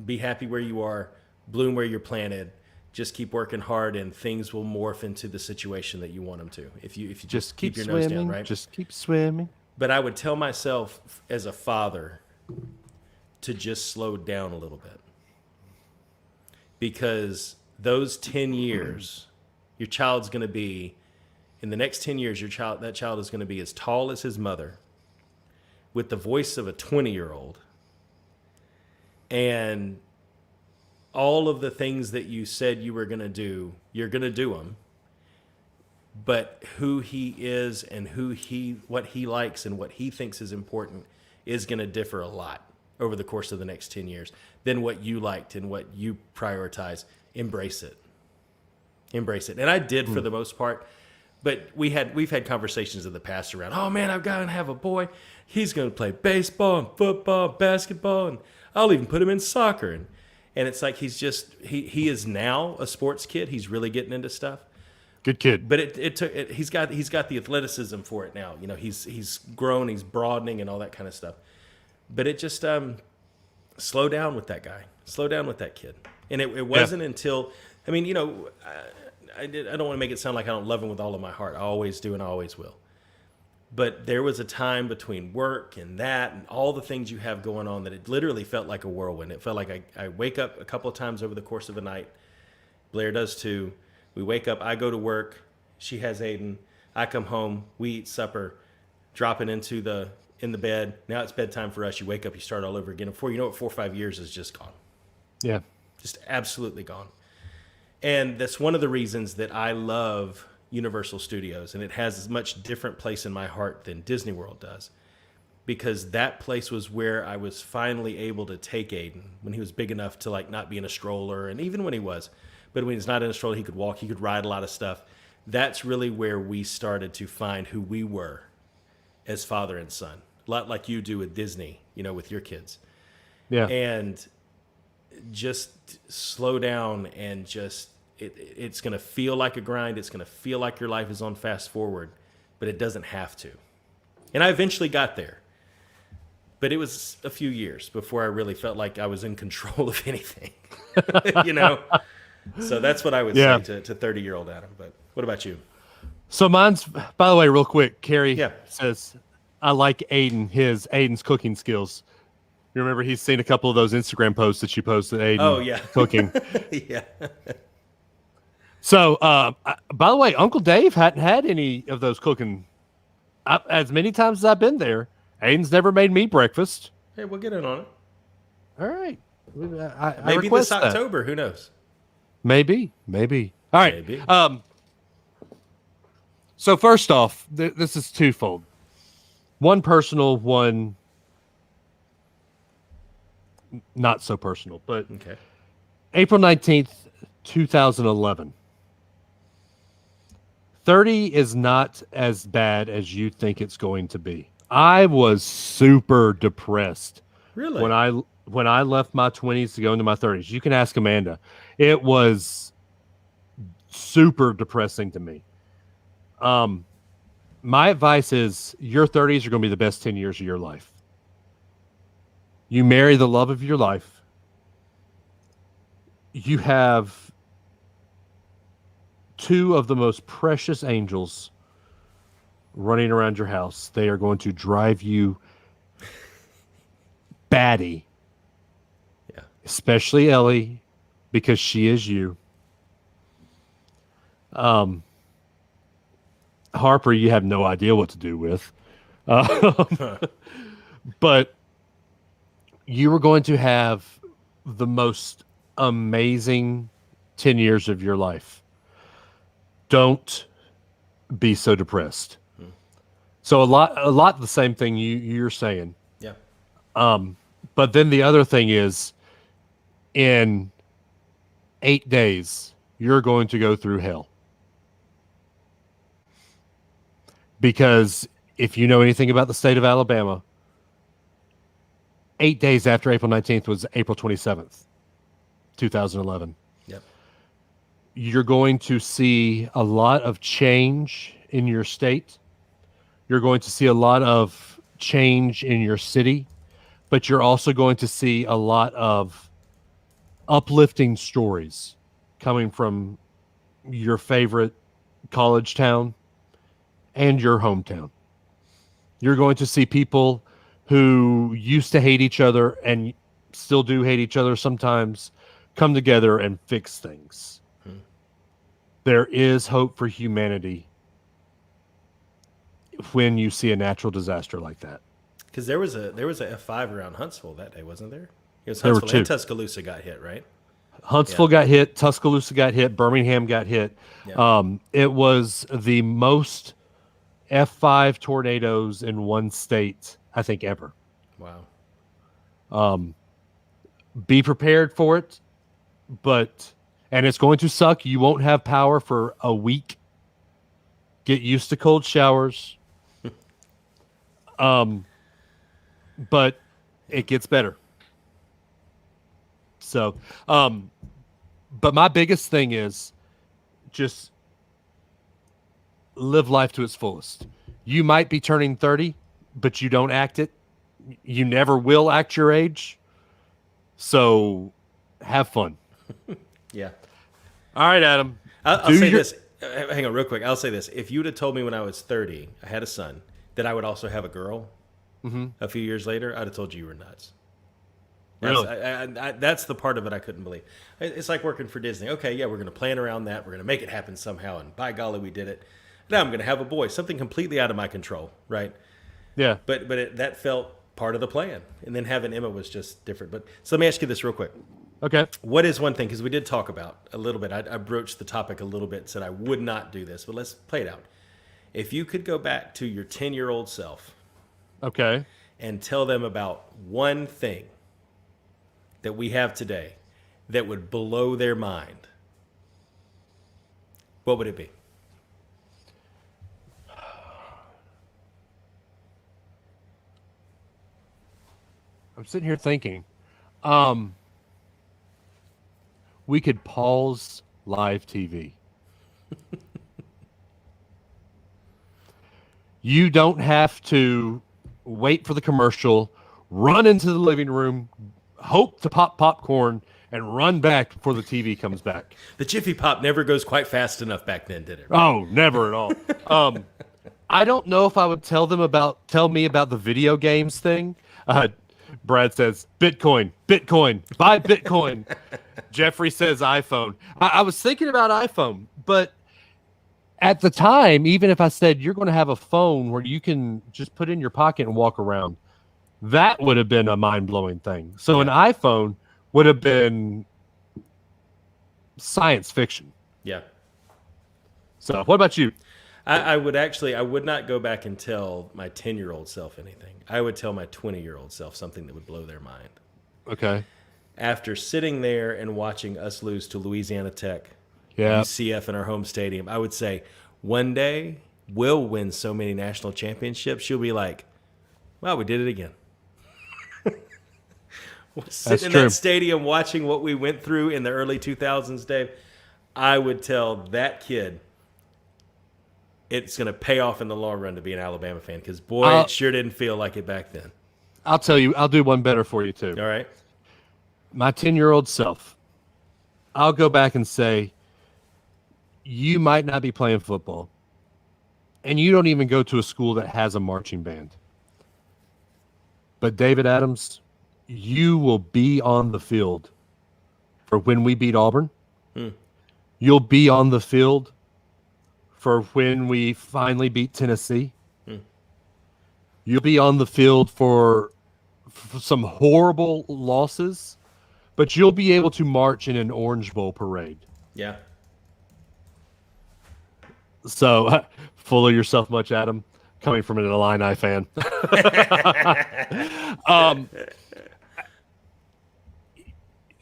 Be happy where you are, bloom where you're planted. Just keep working hard, and things will morph into the situation that you want them to. If you just keep your nose down, right? Just keep swimming. But I would tell myself as a father to just slow down a little bit, because those 10 years, your child's going to be, in the next 10 years, that child is going to be as tall as his mother, with the voice of a 20-year-old, and all of the things that you said you were going to do, you're going to do them. But who he is and what he likes and what he thinks is important is going to differ a lot over the course of the next 10 years than what you liked and what you prioritize. Embrace it. And I did for the most part, but we've had conversations in the past around, oh man, I've got to have a boy. He's going to play baseball and football, basketball, and I'll even put him in soccer. And it's like, he is now a sports kid. He's really getting into stuff. Good kid. But he's got the athleticism for it now. He's grown, he's broadening and all that kind of stuff. But it just, slow down with that guy. Slow down with that kid. And it wasn't until, I don't want to make it sound like I don't love him with all of my heart. I always do, and I always will. But there was a time between work and that and all the things you have going on that it literally felt like a whirlwind. It felt like I wake up a couple of times over the course of a night. Blair does too. We wake up, I go to work, she has Aiden, I come home, we eat supper, dropping in the bed. Now it's bedtime for us. You wake up, you start all over again. Before you know it, 4 or 5 years is just gone. Yeah. Just absolutely gone. And that's one of the reasons that I love Universal Studios, and it has as much different place in my heart than Disney World does, because that place was where I was finally able to take Aiden when he was big enough to like not be in a stroller, and even when he was, but when he's not in a stroller, he could walk, he could ride a lot of stuff. That's really where we started to find who we were as father and son, a lot like you do with Disney, with your kids. Yeah. And just slow down and just it's going to feel like a grind. It's going to feel like your life is on fast forward, but it doesn't have to. And I eventually got there. But it was a few years before I really felt like I was in control of anything. you know? So that's what I would Yeah. say to 30-year-old Adam. But what about you? So mine's, by the way, real quick, Carrie Yeah. says, I like Aiden's cooking skills. You remember he's seen a couple of those Instagram posts that you posted, Aiden Oh, yeah. cooking. yeah. So, by the way, Uncle Dave hadn't had any of those cooking. As many times as I've been there, Aiden's never made me breakfast. Hey, we'll get in on it. All right. I Maybe request this that. October. Who knows? Maybe. All right. Maybe. So first off, this is twofold. One personal, one not so personal. But Okay. April 19th, 2011. 30 is not as bad as you think it's going to be. I was super depressed Really? when I left my 20s to go into my 30s. You can ask Amanda. It was super depressing to me. My advice is your 30s are going to be the best 10 years of your life. You marry the love of your life. You have two of the most precious angels running around your house. They are going to drive you batty. Yeah. Especially Ellie, because she is you. Harper, you have no idea what to do with. But you are going to have the most amazing 10 years of your life. Don't be so depressed. So a lot the same thing you're saying. Yeah. But then the other thing is, in 8 days, you're going to go through hell. Because if you know anything about the state of Alabama, 8 days after April 19th was April 27th, 2011. Yep. You're going to see a lot of change in your state. You're going to see a lot of change in your city, but you're also going to see a lot of uplifting stories coming from your favorite college town and your hometown. You're going to see people who used to hate each other and still do hate each other sometimes come together and fix things. There is hope for humanity when you see a natural disaster like that. Because there was a F5 around Huntsville that day, wasn't there? It was There were Huntsville and two. Tuscaloosa got hit, right? Huntsville got hit, Tuscaloosa got hit, Birmingham got hit. Yeah. It was the most F5 tornadoes in one state, I think, ever. Wow. Be prepared for it, and it's going to suck. You won't have power for a week. Get used to cold showers. But it gets better. So, but my biggest thing is just live life to its fullest. You might be turning 30, but you don't act it. You never will act your age. So have fun. Yeah. All right, Adam. I'll say this. Hang on real quick. I'll say this. If you would have told me when I was 30, I had a son, that I would also have a girl a few years later, I'd have told you you were nuts. Really? That's the part of it I couldn't believe. It's like working for Disney. Okay, yeah, we're going to plan around that. We're going to make it happen somehow. And by golly, we did it. Now I'm going to have a boy. Something completely out of my control, right? Yeah. But that felt part of the plan. And then having Emma was just different. But so let me ask you this real quick. Okay. What is one thing, because we did talk about a little bit, I broached the topic a little bit, said I would not do this, but let's play it out. If you could go back to your 10-year-old self Okay. and tell them about one thing that we have today that would blow their mind, what would it be? I'm sitting here thinking. we could pause live TV. You don't have to wait for the commercial, run into the living room, hope to pop popcorn, and run back before the TV comes back. The Jiffy Pop never goes quite fast enough back then, did it? Oh, never at all. I don't know if I would tell me about the video games thing. Brad says, Bitcoin, buy Bitcoin. Jeffrey says iPhone. I was thinking about iPhone, but at the time, even if I said you're going to have a phone where you can just put in your pocket and walk around, that would have been a mind-blowing thing. So an iPhone would have been science fiction. Yeah. So what about you? I would not go back and tell my 10-year-old self anything. I would tell my 20-year-old self something that would blow their mind. Okay. After sitting there and watching us lose to Louisiana Tech, Yeah. UCF in our home stadium, I would say, one day we'll win so many national championships, you'll be like, wow, we did it again. Sitting in that stadium watching what we went through in the early 2000s, Dave, I would tell that kid it's going to pay off in the long run to be an Alabama fan because, boy, it sure didn't feel like it back then. I'll tell you, I'll do one better for you, too. All right. My 10-year-old self, I'll go back and say, you might not be playing football, and you don't even go to a school that has a marching band. But David Adams, you will be on the field for when we beat Auburn. You'll be on the field for when we finally beat Tennessee. You'll be on the field for some horrible losses, but you'll be able to march in an Orange Bowl parade. Yeah. So, full of yourself much, Adam, coming from an Illini fan.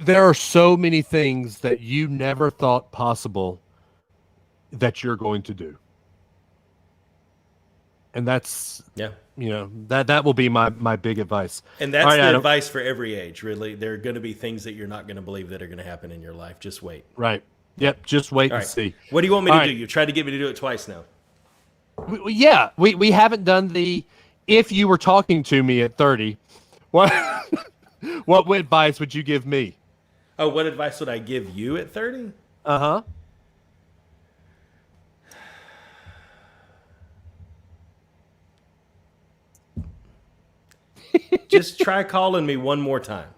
There are so many things that you never thought possible that you're going to do. And that's, that will be my big advice. And that's the advice for every age, really. There are going to be things that you're not going to believe that are going to happen in your life. Just wait. Right. Yep. Just wait and see. What do you want me to do? You tried to get me to do it twice now. We haven't done the, if you were talking to me at 30, what advice would you give me? Oh, what advice would I give you at 30? Uh-huh. Just try calling me one more time.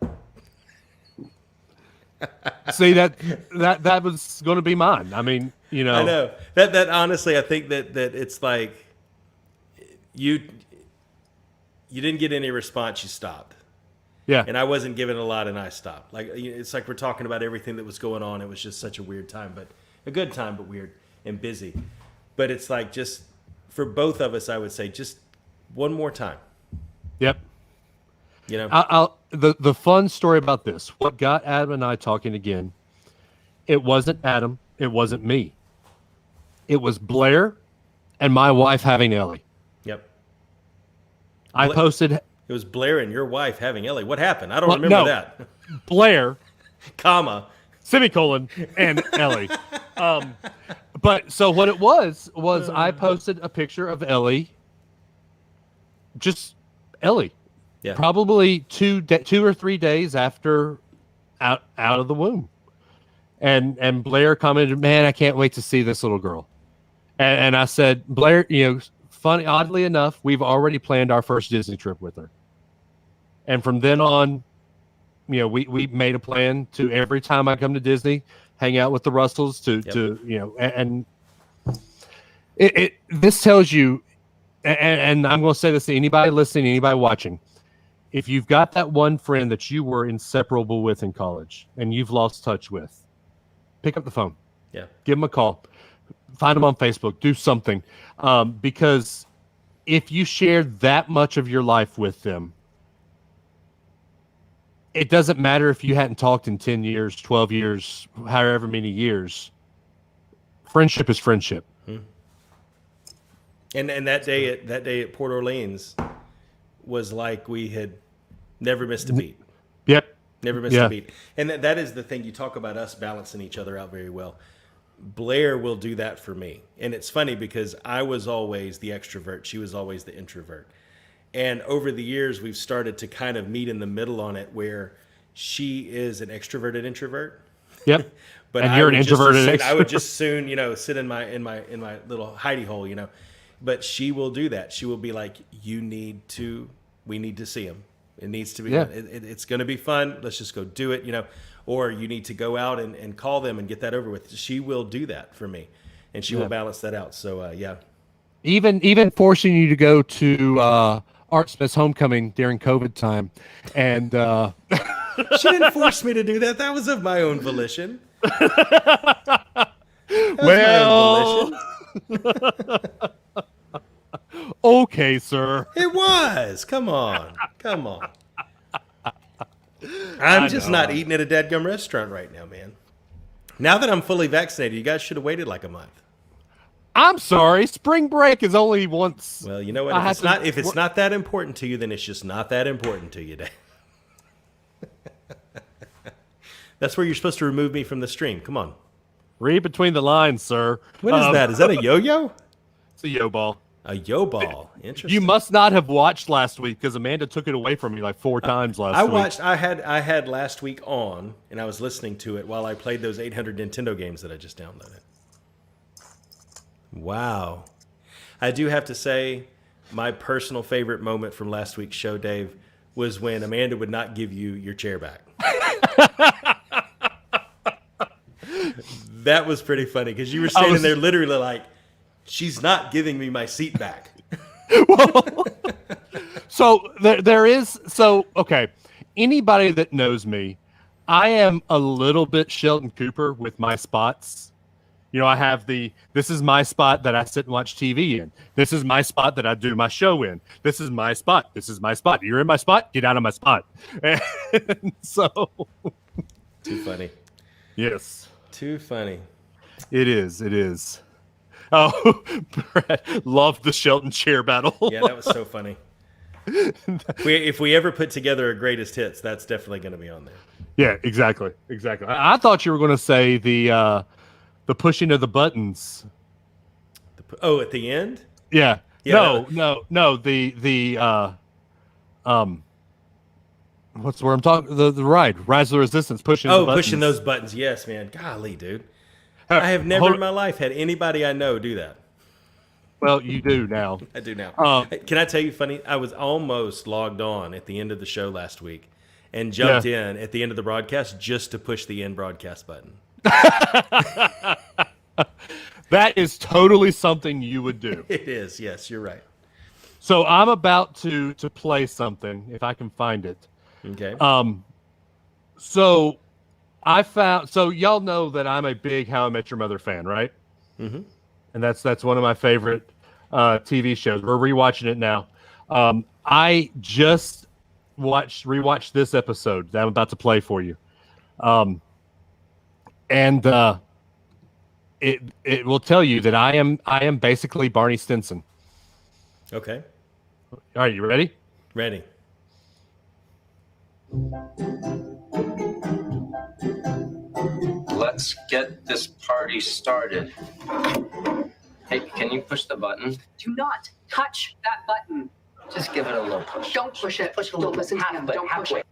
See, that was going to be mine. I mean, I know that honestly, I think that it's like you didn't get any response, you stopped. Yeah. And I wasn't given a lot, and I stopped. Like it's like we're talking about everything that was going on. It was just such a weird time, but a good time, but weird and busy. But it's like just for both of us, I would say just one more time. Yep. The fun story about this, what got Adam and I talking again, it wasn't Adam, it wasn't me. It was Blair and my wife having Ellie. Yep. I posted... It was Blair and your wife having Ellie. What happened? I don't remember that. Blair, comma, semicolon, and Ellie. But so what it was I posted a picture of Ellie, just Ellie. Yeah. Probably 2 or 3 days after out of the womb. And Blair commented, "Man, I can't wait to see this little girl." And I said, "Blair, funny, oddly enough, we've already planned our first Disney trip with her." And from then on, we made a plan to every time I come to Disney, hang out with the Russells and this tells you, and I'm going to say this to anybody listening, anybody watching, if you've got that one friend that you were inseparable with in college and you've lost touch with, pick up the phone. Yeah. Give them a call. Find them on Facebook. Do something. Because if you share that much of your life with them, it doesn't matter if you hadn't talked in 10 years, 12 years, however many years. Friendship is friendship. And that day at Port Orleans was like we had never missed a beat. Yep. Never missed a beat. And that is the thing. You talk about us balancing each other out very well. Blair will do that for me. And it's funny because I was always the extrovert. She was always the introvert. And over the years, we've started to kind of meet in the middle on it where she is an extroverted introvert. Yep. But and you're an introverted extrovert. I would just soon, sit in my little hidey hole, But she will do that. She will be like, we need to see him. It needs to be, it's going to be fun. Let's just go do it, or you need to go out and call them and get that over with. She will do that for me and she will balance that out. So, yeah. Even forcing you to go to, Art Smith's homecoming during COVID time. And, she didn't force me to do that. That was of my own volition. Okay, sir. It was. Come on. I'm just not eating at a dadgum restaurant right now, man. Now that I'm fully vaccinated, you guys should have waited like a month. I'm sorry. Spring break is only once. Well, you know what? If it's not that important to you, then it's just not that important to you, Dave. That's where you're supposed to remove me from the stream. Come on. Read between the lines, sir. What is that? Is that a yo-yo? It's a yo-ball. A yo-ball. Interesting. You must not have watched last week because Amanda took it away from me like 4 times last week. I had last week on, and I was listening to it while I played those 800 Nintendo games that I just downloaded. Wow. I do have to say, my personal favorite moment from last week's show, Dave, was when Amanda would not give you your chair back. That was pretty funny because you were standing there literally like, she's not giving me my seat back. So okay. Anybody that knows me, I am a little bit Sheldon Cooper with my spots. I have this is my spot that I sit and watch TV in. This is my spot that I do my show in. This is my spot. This is my spot. You're in my spot. Get out of my spot. And so. Too funny. Yes. Too funny. It is. Oh, Brad, loved the Shelton chair battle. Yeah, that was so funny. If we ever put together a greatest hits, that's definitely going to be on there. Yeah, exactly. I thought you were going to say the pushing of the buttons. At the end? Yeah. Yeah. No. What's the word I'm talking? The ride, Rise of the Resistance, pushing. the buttons. Pushing those buttons. Yes, man. Golly, dude. I have never in my life had anybody I know do that. Well, you do now. I do now. Can I tell you funny? I was almost logged on at the end of the show last week and jumped in at the end of the broadcast just to push the end broadcast button. That is totally something you would do. It is. Yes, you're right. So I'm about to play something if I can find it. Okay. So y'all know that I'm a big How I Met Your Mother fan, right? Mm-hmm. And that's one of my favorite TV shows. We're rewatching it now. I just rewatched this episode that I'm about to play for you. And it will tell you that I am basically Barney Stinson. Okay. All right, you ready? Ready. Let's get this party started. Hey, can you push the button? Do not touch that button. Just give it a little push. Don't push it. Push it a Don't little listen to him. Don't push it.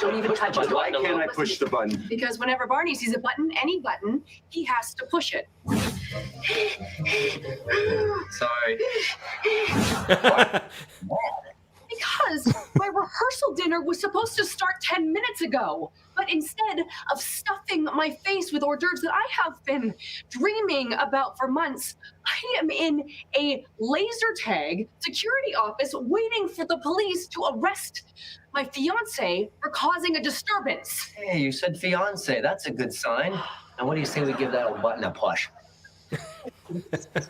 Don't even touch it. Why can't I push the button? Because whenever Barney sees a button, any button, he has to push it. Sorry. Because my rehearsal dinner was supposed to start 10 minutes ago. But instead of stuffing my face with hors d'oeuvres that I have been dreaming about for months, I am in a laser tag security office waiting for the police to arrest my fiance for causing a disturbance. Hey, you said fiance. That's a good sign. Now, what do you say we give that old button a push? Because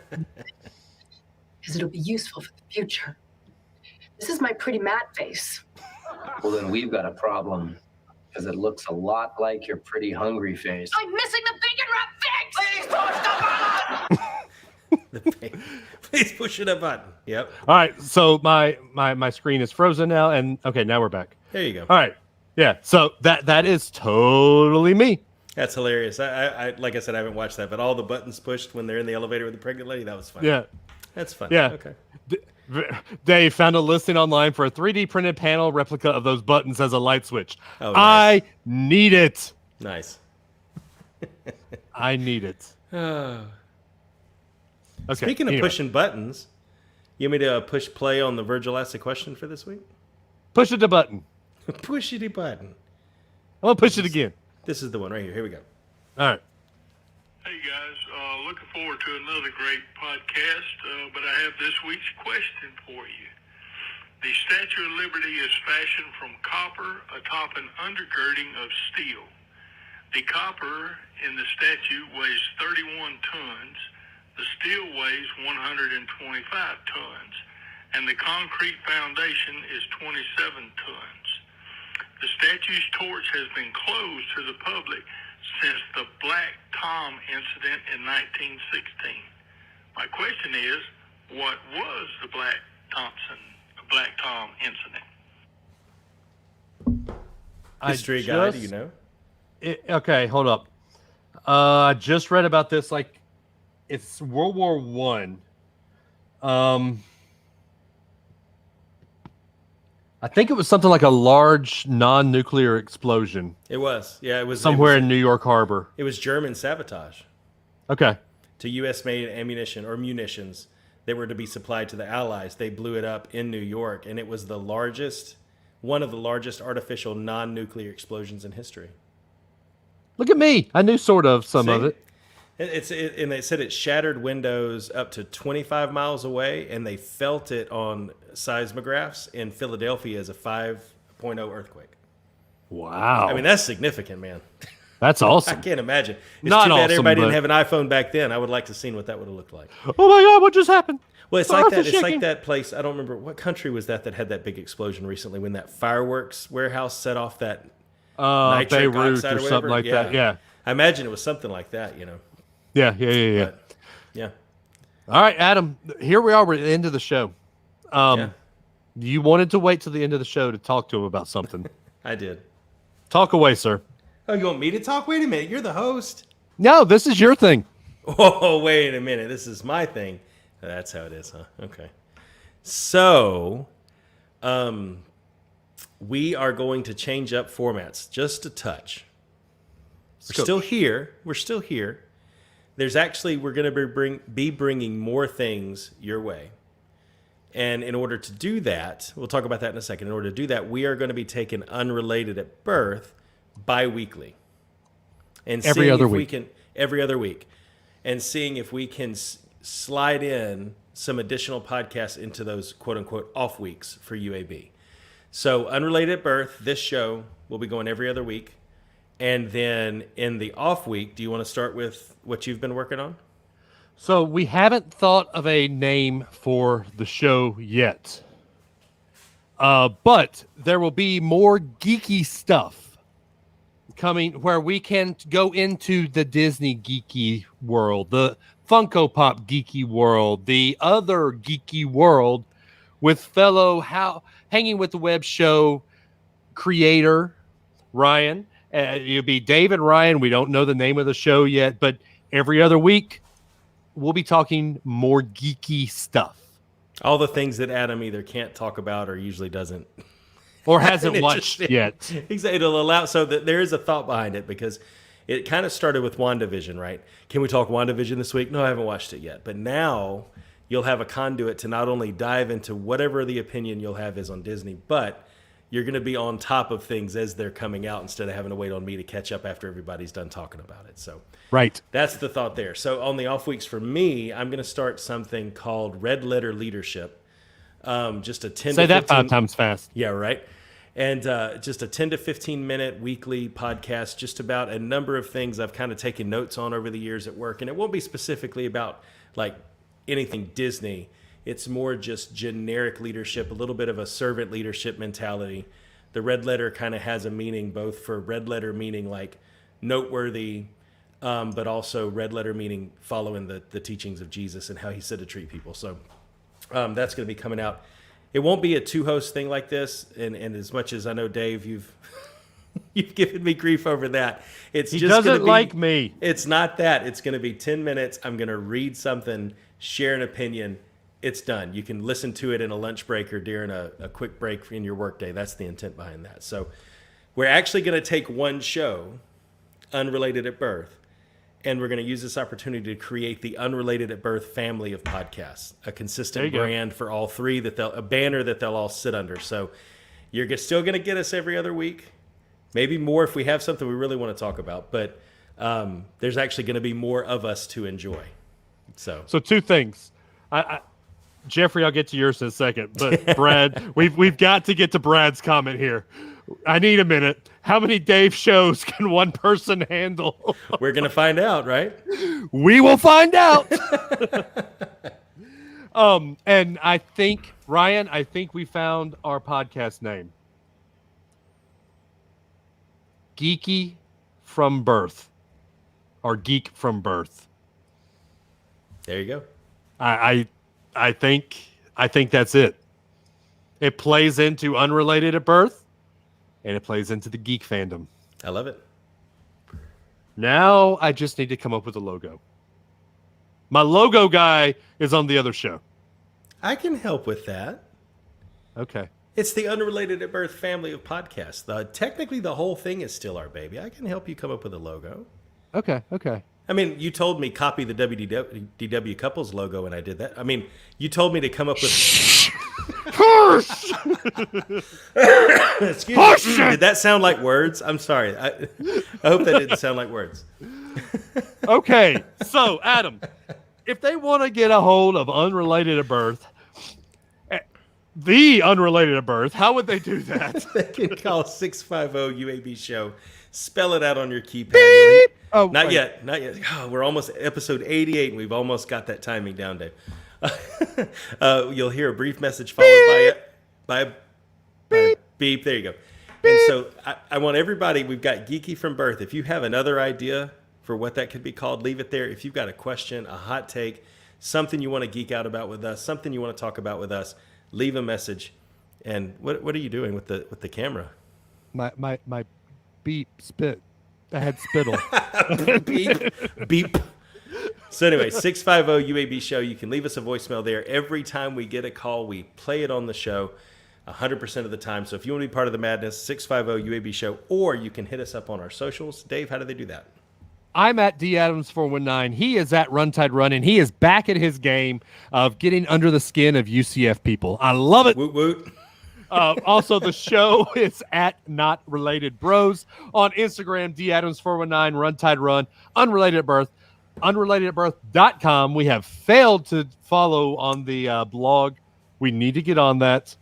it'll be useful for the future. This is my pretty mad face. Well, then we've got a problem. Because it looks a lot like your pretty hungry face. I'm missing the bacon wrap fix! Please push the button! Please push it a button. Yep. All right, so my screen is frozen now, and okay, now we're back. There you go. All right, Yeah. So that is totally me. That's hilarious. I like I said, I haven't watched that, but all the buttons pushed when they're in the elevator with the pregnant lady, that was fun. Yeah. That's fun. Yeah. Okay. They found a listing online for a 3D printed panel replica of those buttons as a light switch. Oh, nice. I need it. Nice. I need it. Okay. Speaking of anyway, pushing buttons, you want me to push play on the Virgil Asked a Question for this week? push the button. Push the button. I'm gonna push it again. This is the one right here. Here we go. All right. Hey guys, looking forward to another great podcast, but I have this week's question for you. The Statue of Liberty is fashioned from copper atop an undergirding of steel. The copper in the statue weighs 31 tons, the steel weighs 125 tons, and the concrete foundation is 27 tons. The statue's torch has been closed to the public since the Black Tom incident in 1916. My question is, what was the Black Tom incident? History guy, do you know? Okay, hold up. I just read about this. Like, it's World War One. I think it was something like a large non-nuclear explosion It was. Yeah, it was somewhere in New York Harbor. It was German sabotage Okay. to U.S.-made ammunition or munitions that were to be supplied to the Allies. They blew it up in New York, and it was one of the largest artificial non-nuclear explosions in history. Look at me. I knew sort of some of See? it. And they said it shattered windows up to 25 miles away, and they felt it on seismographs in Philadelphia as a 5.0 earthquake. Wow. I mean, that's significant, man. That's I awesome. can't imagine. It's Not too bad awesome, everybody didn't but- have an iPhone back then. I would like to see what that would have looked like. Oh my God, what just happened? Well, it's The like earth that. is It's like shaking. that place. I don't remember what country was that had that big explosion recently when that fireworks warehouse set off that nitric Beirut oxide or or something whatever. like that. Yeah. I imagine it was something like that. Yeah. But, yeah. All right, Adam, here we are. We're at the end of the show. Yeah. You wanted to wait till the end of the show to talk to him about something. I did. Talk away, sir. Oh, you want me to talk? Wait a minute. You're the host. No, this is your thing. Oh, wait a minute. This is my thing. That's how it is, huh? Okay. So, we are going to change up formats just a touch. We're still here. We're still here. We're going to be bringing more things your way. And in order to do that, we'll talk about that in a second. In order to do that, we are going to be taking Unrelated at Birth bi-weekly. And Every other week. Every other week. And seeing if we can slide in some additional podcasts into those quote-unquote off weeks for UAB. So Unrelated at Birth, this show will be going every other week. And then in the off week, do you want to start with what you've been working on? So we haven't thought of a name for the show yet. But there will be more geeky stuff coming where we can go into the Disney geeky world, the Funko Pop geeky world, the other geeky world with fellow Hanging with the Web show creator, Ryan. It'll be Dave and Ryan. We don't know the name of the show yet, but every other week, we'll be talking more geeky stuff. All the things that Adam either can't talk about or usually doesn't. Or hasn't watched yet. It'll allow, so that there is a thought behind it because it kind of started with WandaVision, right? Can we talk WandaVision this week? No, I haven't watched it yet. But now you'll have a conduit to not only dive into whatever the opinion you'll have is on Disney, but you're going to be on top of things as they're coming out instead of having to wait on me to catch up after everybody's done talking about it. So Right. that's the thought there. So on the off weeks for me, I'm going to start something called Red Letter Leadership. Just a 10 Say to 15 that 5 times fast. Yeah, right. And just a 10 to 15 minute weekly podcast just about a number of things I've kind of taken notes on over the years at work. And it won't be specifically about like anything Disney. It's more just generic leadership, a little bit of a servant leadership mentality. The red letter kind of has a meaning both for red letter meaning like noteworthy, but also red letter meaning following the teachings of Jesus and how he said to treat people. So that's going to be coming out. It won't be a two-host thing like this. And as much as I know, Dave, You've given me grief over that. It's He just doesn't gonna be, like me. It's not that. It's going to be 10 minutes. I'm going to read something, share an opinion. It's done. You can listen to it in a lunch break or during a quick break in your workday. That's the intent behind that. So we're actually going to take one show, Unrelated at Birth, and we're going to use this opportunity to create the Unrelated at Birth family of podcasts, a consistent brand for all three, a banner that they'll all sit under. So you're still going to get us every other week. Maybe more if we have something we really want to talk about, but there's actually going to be more of us to enjoy. So two things. Jeffrey, I'll get to yours in a second, but Brad, we've got to get to Brad's comment here. I need a minute. How many Dave shows can one person handle? We're going to find out, right? We will find out. And I think, Ryan, we found our podcast name. Geeky from Birth, or Geek from Birth. There you go. I think that's it. It plays into Unrelated at Birth, and it plays into the geek fandom. I love it. Now I just need to come up with a logo. My logo guy is on the other show. I can help with that. Okay. It's the Unrelated at Birth family of podcasts. Technically, the whole thing is still our baby. I can help you come up with a logo. Okay. I mean, you told me copy the WDW couples logo, and I did that. I mean, you told me to come up with... Excuse me. Did that sound like words? I'm sorry. I hope that didn't sound like words. Okay, so Adam, if they want to get a hold of Unrelated at Birth, the Unrelated at Birth, how would they do that? They can call 650 UAB show. Spell it out on your keypad. Oh, not yet. Oh, we're almost at episode 88, and we've almost got that timing down, Dave. You'll hear a brief message followed by a beep. There you go. And so I want everybody, we've got Geeky from Birth. If you have another idea for what that could be called, leave it there. If you've got a question, a hot take, something you want to geek out about with us, something you want to talk about with us, leave a message. And what are you doing with the camera? My beep spit. I had spittle. beep. So anyway, 650 UAB show. You can leave us a voicemail there. Every time we get a call, we play it on the show 100% of the time. So if you want to be part of the madness, 650 UAB show, or you can hit us up on our socials. Dave, how do they do that? I'm at DAdams419. He is at Runtide Run, and he is back at his game of getting under the skin of UCF people. I love it. Woot woot. Also, the show is at Not Related Bros on Instagram, DAdams419, Runtide Run, Unrelated at Birth, unrelatedbirth.com. We have failed to follow on the blog. We need to get on that.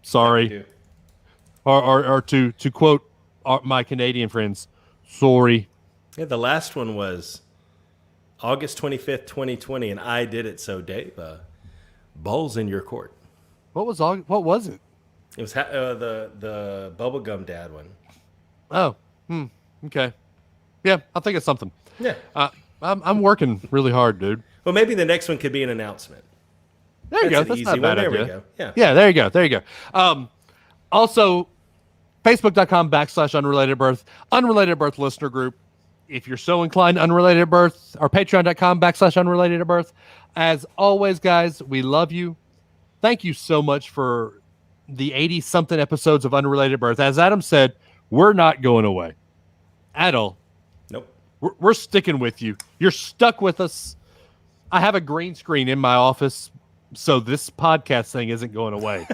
Sorry. Or to quote my Canadian friends, sorry. Yeah, the last one was August 25th, 2020, and I did it. So, Dave, balls in your court. What was it? It was the Bubblegum Dad one. Oh, okay. Yeah, I'll think of something. Yeah. I'm working really hard, dude. Well, maybe the next one could be an announcement. There you go. That's not a bad idea. There we go. Yeah, there you go. Also, Facebook.com/Unrelated Birth, Unrelated Birth listener group. If you're so inclined, Unrelated Birth, or Patreon.com/Unrelated Birth. As always, guys, we love you. Thank you so much for the 80-something episodes of Unrelated Birth. As Adam said, we're not going away at all. Nope. We're sticking with you. You're stuck with us. I have a green screen in my office, so this podcast thing isn't going away.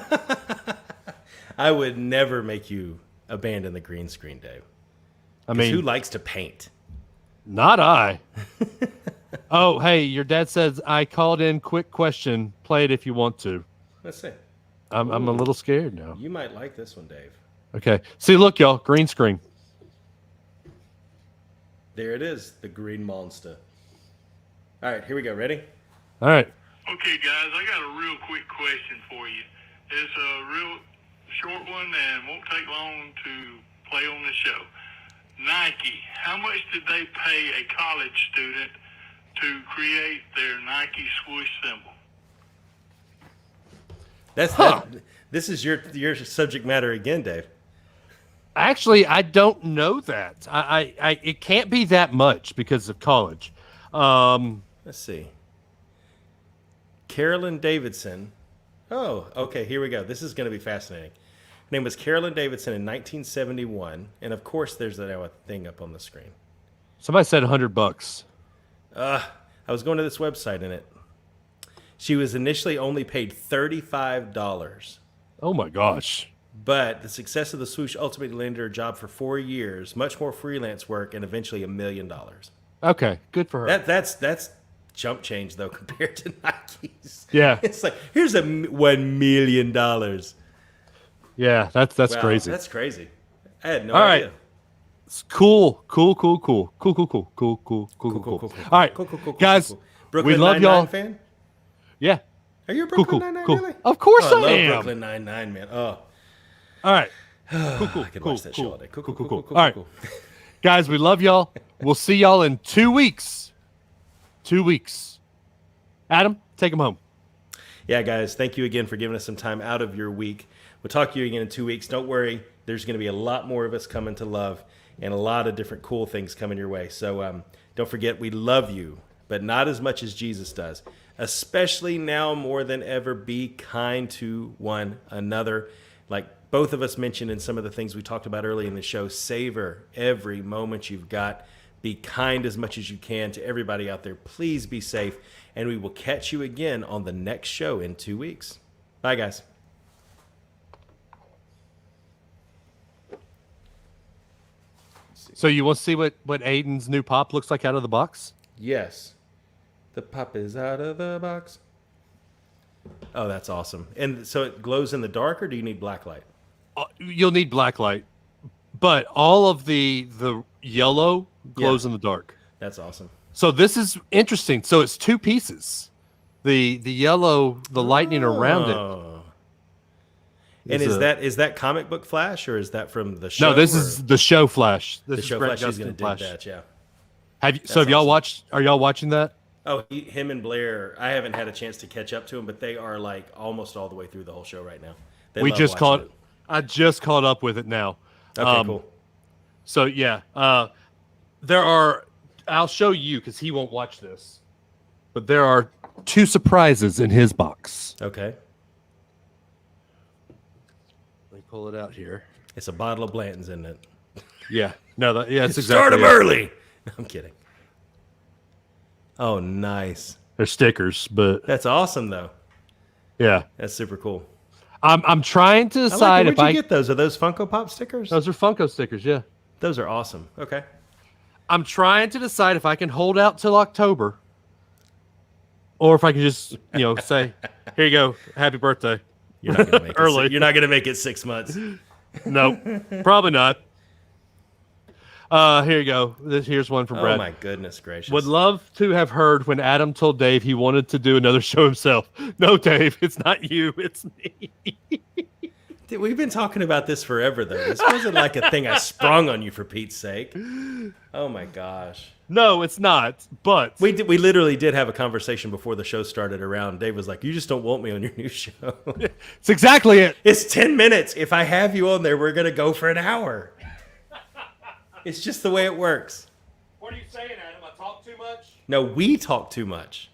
I would never make you abandon the green screen, Dave. I mean, who likes to paint? Not I. Oh, hey, your dad says I called in. Quick question. Play it if you want to. Let's see. I'm a little scared now. You might like this one, Dave. Okay. See, look, y'all. Green screen. There it is. The green monster. All right, here we go. Ready? All right. Okay, guys, I got a real quick question for you. It's a real short one and won't take long to play on the show. Nike, how much did they pay a college student to create their Nike swoosh symbol? This is your subject matter again, Dave. Actually, I don't know that. I it can't be that much because of college. Let's see. Carolyn Davidson. Oh, okay. Here we go. This is going to be fascinating. Her name was Carolyn Davidson in 1971, and of course, there's that thing up on the screen. Somebody said $100. I was going to this website and she was initially only paid $35. Oh my gosh. But the success of the swoosh ultimately landed her a job for 4 years, much more freelance work, and eventually $1 million. Okay, good for her. That's chump change though compared to Nike's. Yeah. It's like here's $1 million. Yeah, that's Wow, crazy. That's crazy. I had no All idea. right. Cool. All right, guys, Brooklyn we love Nine-Nine y'all. fan? Yeah, Are you a Brooklyn Nine-Nine cool. really? Of course Oh, I I love am. Brooklyn Nine-Nine, man. Oh, All right, I could watch that show all day. Cool. All right, guys, we love y'all. We'll see y'all in 2 weeks. 2 weeks. Adam, take them home. Yeah, guys, thank you again for giving us some time out of your week. We'll talk to you again in 2 weeks. Don't worry. There's going to be a lot more of us coming to love and a lot of different cool things coming your way. So don't forget, we love you, but not as much as Jesus does. Especially now more than ever, be kind to one another. Like both of us mentioned in some of the things we talked about early in the show, savor every moment you've got. Be kind as much as you can to everybody out there. Please be safe. And we will catch you again on the next show in 2 weeks. Bye, guys. So you want to see what Aiden's new pop looks like out of the box? Yes. The pop is out of the box. Oh, that's awesome. And so it glows in the dark, or do you need black light? You'll need black light, but all of the yellow glows in the dark. That's awesome. So this is interesting. So it's two pieces. The yellow, the lightning around it. Oh. And is that comic book Flash, or is that from the show? No, this is the show Flash. This the is show Grant Flash. He's Gustin going to Flash. dig that, yeah. Have y'all awesome. watched? Are y'all watching that? Oh, him and Blair, I haven't had a chance to catch up to him, but they are like almost all the way through the whole show right now. They love watching it. I just caught up with it now. Okay, cool. So yeah, there are. I'll show you because he won't watch this, but there are 2 surprises in his box. Okay. Let me pull it out here. It's a bottle of Blanton's in it. Yeah, no, that's exactly. Start them it. early. No, I'm kidding. Oh, nice. They're stickers, but That's awesome, though. yeah, That's super cool. I'm trying to I decide like it. if Where'd you get those? Are those Funko Pop stickers? those are Funko stickers. Yeah, Those are awesome. Okay. I'm trying to decide if I can hold out till October, or if I can just say, "Here you go, happy birthday." You're not gonna make Early. You're not gonna make it 6 months. No, probably not. Here you go. Here's one from Brad. Oh my goodness gracious! Would love to have heard when Adam told Dave he wanted to do another show himself. No, Dave, it's not you, it's me. Dude, we've been talking about this forever, though. This wasn't like a thing I sprung on you for Pete's sake. Oh my gosh! No, it's not. But We literally did have a conversation before the show started. Around Dave was like, "You just don't want me on your new show." it's exactly it. It's 10 minutes. If I have you on there, we're gonna go for an hour. It's just the way it works. What are you saying, Adam? I talk too much? No, we talk too much.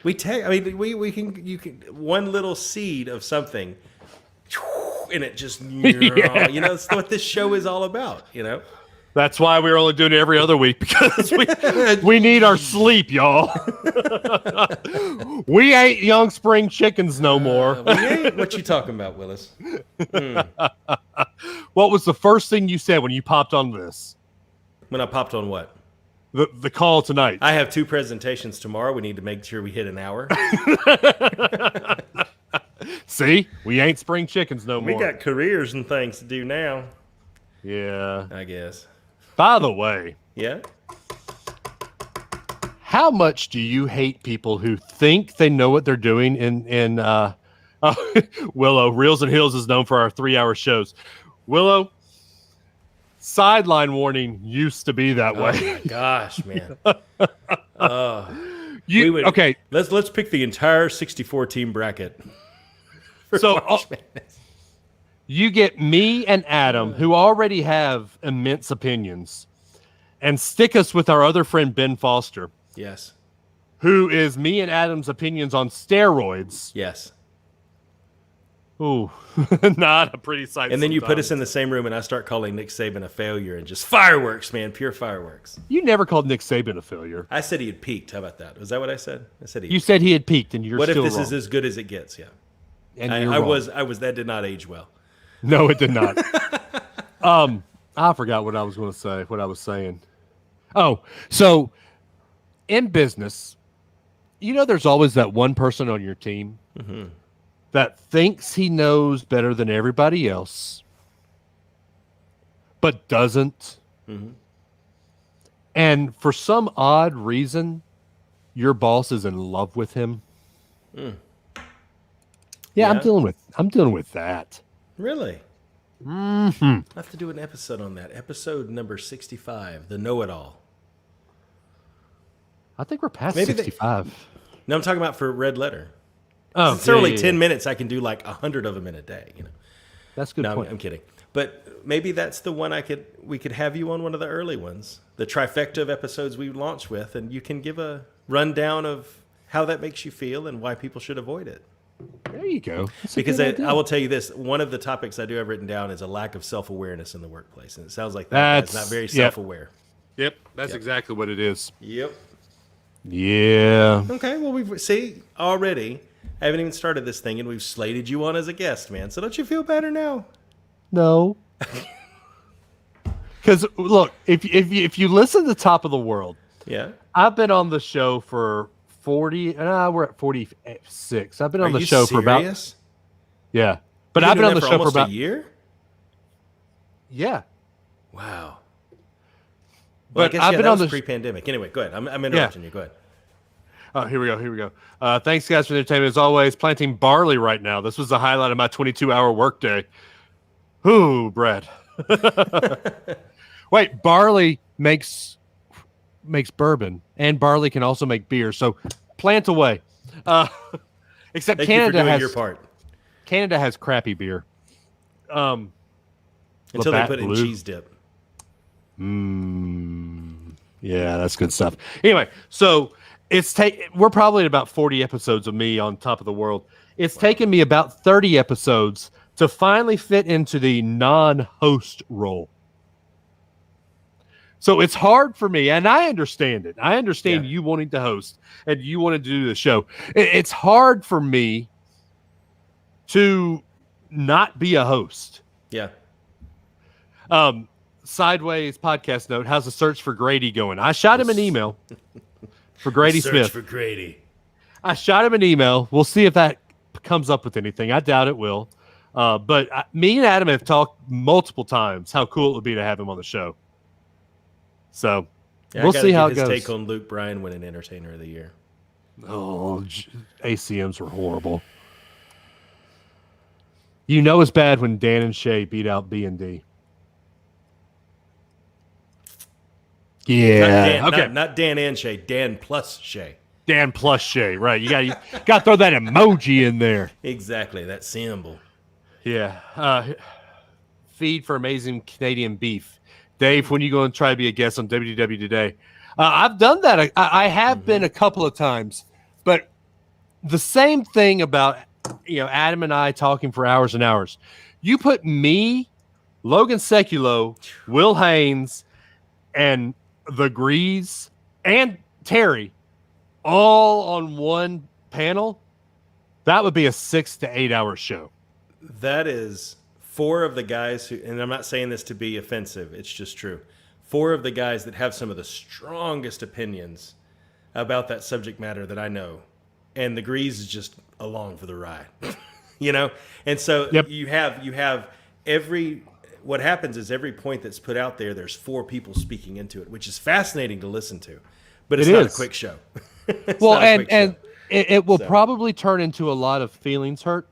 We can one little seed of something, and it just that's what this show is all about. That's why we're only doing it every other week, because we need our sleep, y'all. We ain't young spring chickens no more. We ain't. What you talking about, Willis? What was the first thing you said when you popped on this? When I popped on what? The call tonight. I have 2 presentations tomorrow. We need to make sure we hit an hour. See, we ain't spring chickens no more. We got careers and things to do now. Yeah. I guess. By the way, Yeah. how much do you hate people who think they know what they're doing in Willow? Reels and Heels is known for our 3-hour shows. Willow, sideline warning used to be that way. Oh my gosh, man. Okay. Let's pick the entire 64 team bracket. So You get me and Adam, who already have immense opinions, and stick us with our other friend, Ben Foster, Yes. who is me and Adam's opinions on steroids. Yes. Ooh, not a pretty sight. And then you put us sometimes. in the same room, and I start calling Nick Saban a failure, and just fireworks, man, pure fireworks. You never called Nick Saban a failure. I said he had peaked. How about that? Was that what I said? I said he. You said he had peaked, and you're What if still this wrong. is as good as it gets? Yeah. And I you're wrong. was. That did not age well. No, it did not. I forgot what I was going to say. What I was saying. Oh, so in business, there's always that one person on your team that thinks he knows better than everybody else, but doesn't. And for some odd reason, your boss is in love with him. Yeah, I'm dealing with that. Really? Mm-hmm. I have to do an episode on that. Episode number 65, the know-it-all. I think we're past Maybe 65. No, I'm talking about for Red Letter. Oh, It's only 10 minutes. I can do like 100 of them in a day. That's a good No, point. I'm kidding. But maybe that's the one we could have you on one of the early ones, the trifecta of episodes we launched with, and you can give a rundown of how that makes you feel and why people should avoid it. There you go. That's a Because good I idea. will tell you this, one of the topics I do have written down is a lack of self-awareness in the workplace. And it sounds like that's not very self-aware. Yep, that's exactly what it is. Yep. Yeah. Okay, well, see, already, I haven't even started this thing, and we've slated you on as a guest, man. So don't you feel better now? No. Because, look, if you listen to Top of the World, Yeah. I've been on the show for 40, we're at 46. I've been on Are the you show for about, serious? yeah. But You've I've been on the doing that show for almost about, a year? yeah. Wow. Well, But I guess, I've yeah, been that on was the pre-pandemic. Anyway, go ahead. I'm interrupting you. Go ahead. Oh, here we go. Thanks, guys, for the entertainment. As always, planting barley right now. This was the highlight of my 22-hour workday. Ooh, Brad. Wait, barley makes bourbon, and barley can also make beer. So plant away. Except Thank you for doing your part. Canada has crappy beer. Until they Labatt put it in Blue. cheese dip. Yeah, that's good stuff. Anyway, so we're probably at about 40 episodes of me on Top of the World. It's taken me about 30 episodes to finally fit into the non-host role. So it's hard for me, and I understand it. I understand you wanting to host and you wanted to do the show. It's hard for me to not be a host. Yeah. Sideways podcast note, how's the search for Grady going? I shot him an email for Grady Search Smith. for Grady. I shot him an email. We'll see if that comes up with anything. I doubt it will. But me and Adam have talked multiple times how cool it would be to have him on the show. So Yeah, we'll see how it his goes. take on Luke Bryan winning Entertainer of the Year. Oh, ACMs were horrible. It's bad when Dan and Shay beat out B and D. Yeah. Not Dan, okay. not Dan and Shay. Dan plus Shay. Dan plus Shay. Right. You got to throw that emoji in there. Exactly. That symbol. Yeah. Feed for amazing Canadian beef. Dave, when you go and try to be a guest on WDW Today? I've done that. I have been a couple of times, but the same thing about Adam and I talking for hours and hours. You put me, Logan Sekulow, Will Haynes, and the Grease and Terry all on one panel, that would be a 6 to 8 hour show. That is 4 of the guys who, and I'm not saying this to be offensive, it's just true. 4 of the guys that have some of the strongest opinions about that subject matter that I know. And the Grease is just along for the ride, And so you have what happens is every point that's put out there, there's 4 people speaking into it, which is fascinating to listen to, but it's not a quick show. And it will probably turn into a lot of feelings hurt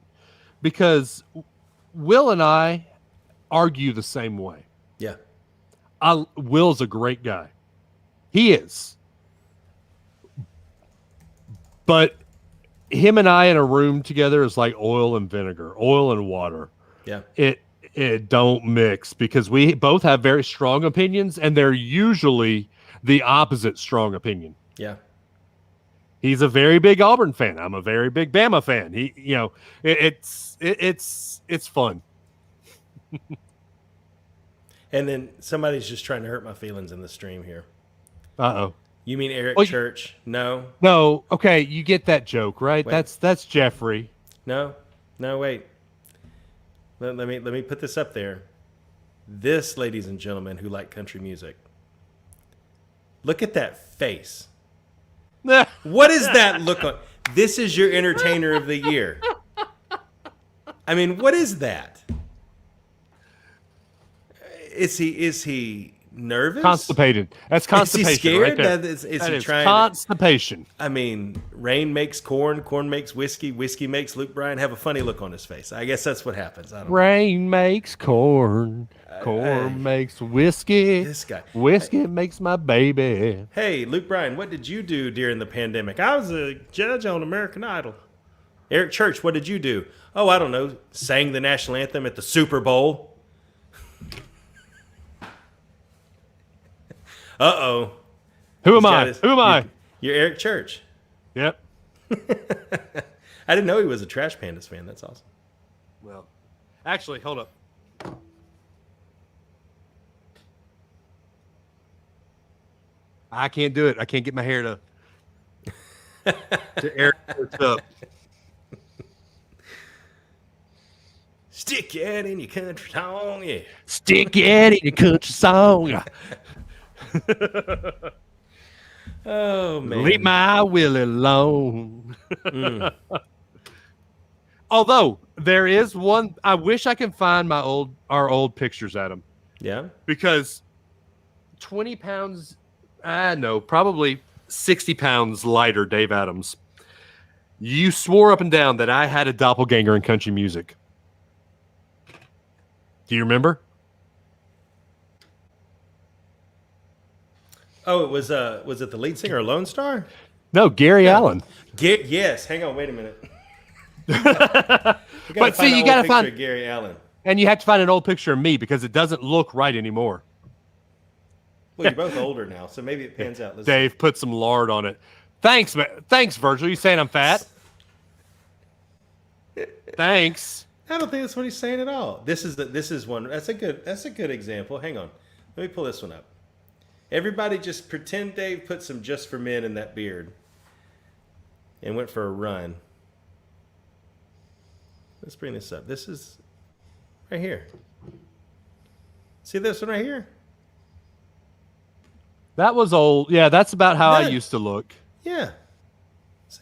because Will and I argue the same way. Yeah. Will's a great guy. He is. But him and I in a room together is like oil and vinegar, oil and water. Yeah. it don't mix because we both have very strong opinions, and they're usually the opposite strong opinion. Yeah. He's a very big Auburn fan. I'm a very big Bama fan. It's fun. And then somebody's just trying to hurt my feelings in the stream here. Uh-oh. You mean Eric Church? No. No. Okay, you get that joke, right? Wait. That's Jeffrey. No, wait. Let me put this up there. This, ladies and gentlemen who like country music, look at that face. What is that look on? This is your entertainer of the year. I mean, what is that? Is he nervous? Constipated. That's constipation. Is he scared? Right there. Is that he is trying? Constipation. I mean, rain makes corn, corn makes whiskey, whiskey makes Luke Bryan have a funny look on his face. I guess that's what happens. I don't know. Rain makes corn. Corn makes whiskey. This guy. Whiskey makes my baby. Hey, Luke Bryan, what did you do during the pandemic? I was a judge on American Idol. Eric Church, what did you do? Oh, I don't know. Sang the national anthem at the Super Bowl. Uh-oh. Who am I? You're Eric Church. Yep. I didn't know he was a Trash Pandas fan. That's awesome. Well, actually, hold up. I can't do it. I can't get my hair to air it up. Stick your head in your country song, yeah. Stick it in your country song. Oh, man. Leave my Willie alone. Although there is one, I wish I can find our old pictures, Adam. Yeah. Because 20 pounds, probably 60 pounds lighter, Dave Adams. You swore up and down that I had a doppelganger in country music. Do you remember? Oh, it was it the lead singer, Lone Star? No, Gary Allen. Yes. Hang on, wait a minute. But see, you got to find Gary Allen. And you have to find an old picture of me because it doesn't look right anymore. Well, you're both older now, so maybe it pans out. Dave, put some lard on it. Thanks, man. Thanks, Virgil. You saying I'm fat? Thanks. I don't think that's what he's saying at all. This is one. That's a good example. Hang on. Let me pull this one up. Everybody just pretend Dave put some Just for Men in that beard and went for a run. Let's bring this up. This is right here. See this one right here? That was old. Yeah, that's about how I used to look. Yeah. See?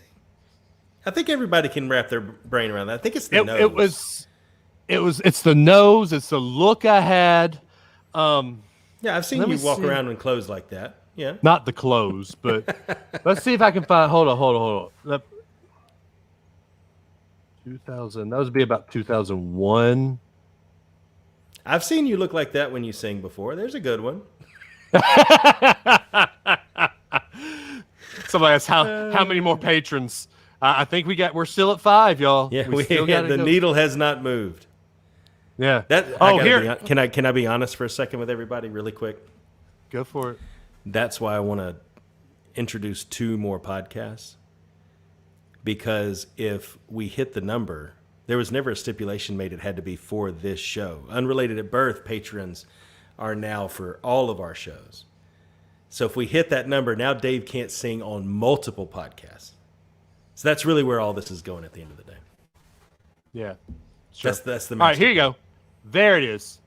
I think everybody can wrap their brain around that. I think it's the nose. It's the nose. It's the look I had. Yeah, I've seen you walk around in clothes like that. Yeah. Not the clothes, but let's see if I can find. Hold on. 2000. That would be about 2001. I've seen you look like that when you sing before. There's a good one. Somebody asked how many more patrons. I think we're still at 5, y'all. Yeah, the needle has not moved. Yeah. Can I be honest for a second with everybody, really quick? Go for it. That's why I want to introduce 2 more podcasts. Because if we hit the number, there was never a stipulation made it had to be for this show. Unrelated at Birth patrons are now for all of our shows. So if we hit that number, now Dave can't sing on multiple podcasts. So that's really where all this is going at the end of the day. Yeah. Sure. That's the all right, here you go. There it is.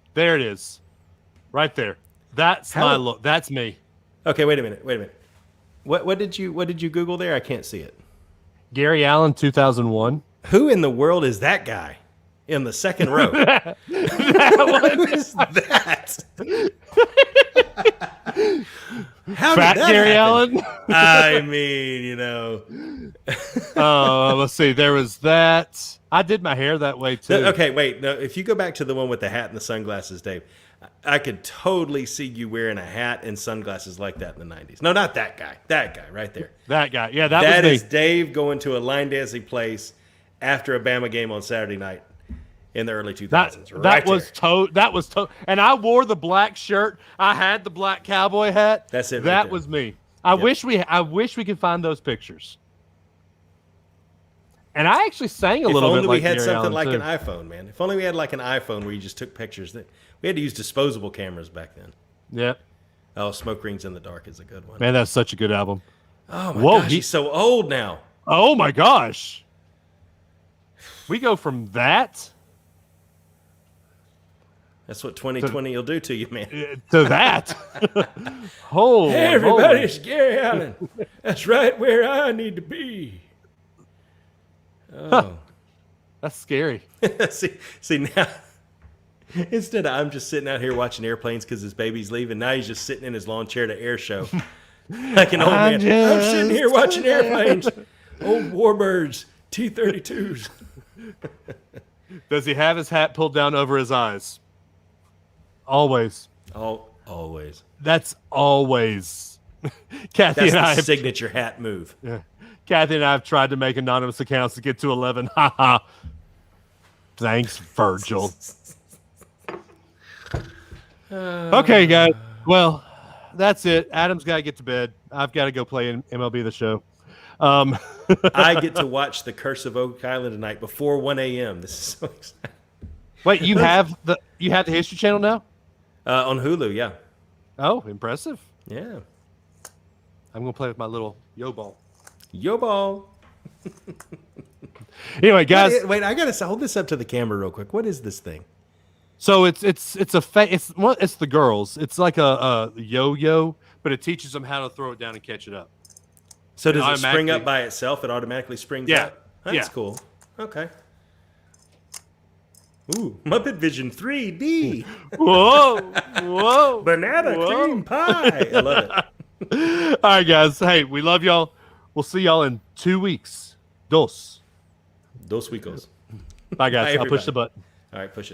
Right there. That's my look. That's me. Okay, wait a minute. What did you Google there? I can't see it. Gary Allen, 2001. Who in the world is that guy in the second row? Who is that? How Fat did that Gary happen? Allen? I mean, let's see. There was that. I did my hair that way too. Okay, wait. No, if you go back to the one with the hat and the sunglasses, Dave, I could totally see you wearing a hat and sunglasses like that in the 90s. No, not that guy. That guy right there. That guy. Yeah, that was is me. Dave going to a line dancing place after a Bama game on Saturday night. in the early 2000s. That was and I wore the black shirt. I had the black cowboy hat. That's it. That right was me. I wish we could find those pictures. And I actually sang a little bit. If only like we had Gary something Allen, like too. an iPhone, man. If only we had like an iPhone where you just took pictures. That we had to use disposable cameras back then. Yeah, Oh, Smoke Rings in the Dark is a good one. man, that's such a good album. Oh my Whoa, gosh, he's so old now. Oh my gosh, we go from that That's what 2020 will do to you, man. to that. Oh, Hey, everybody, it's Gary Allen. That's right where I need to be. Oh. that's scary. see now, instead of I'm just sitting out here watching airplanes because his baby's leaving, now he's just sitting in his lawn chair to air show. Like an old man. I'm sitting here watching airplanes. Old warbirds, T-32s. Does he have his hat pulled down over his eyes? Always. Always. That's always. Kathy That's and the I. signature hat move. Yeah. Kathy and I have tried to make anonymous accounts to get to 11. Haha. Thanks, Virgil. Okay, guys. Well, that's it. Adam's got to get to bed. I've got to go play in MLB The Show. I get to watch The Curse of Oak Island tonight before 1 a.m. This is so exciting. Wait, you have the History Channel now? On Hulu, yeah. Oh, impressive. Yeah. I'm going to play with my little yo ball. Yo ball. Anyway, guys. Wait, I got to hold this up to the camera real quick. What is this thing? So it's the girls. It's like a yo-yo, but it teaches them how to throw it down and catch it up. So does it spring up by itself? It automatically springs up? That's yeah. cool. Okay. Ooh, Muppet Vision 3D. Whoa. Banana cream pie. I love it. All right, guys. Hey, we love y'all. We'll see y'all in 2 weeks. Dos Dos weekos. Bye, guys. Bye, I'll push the everybody. button. All right, push it.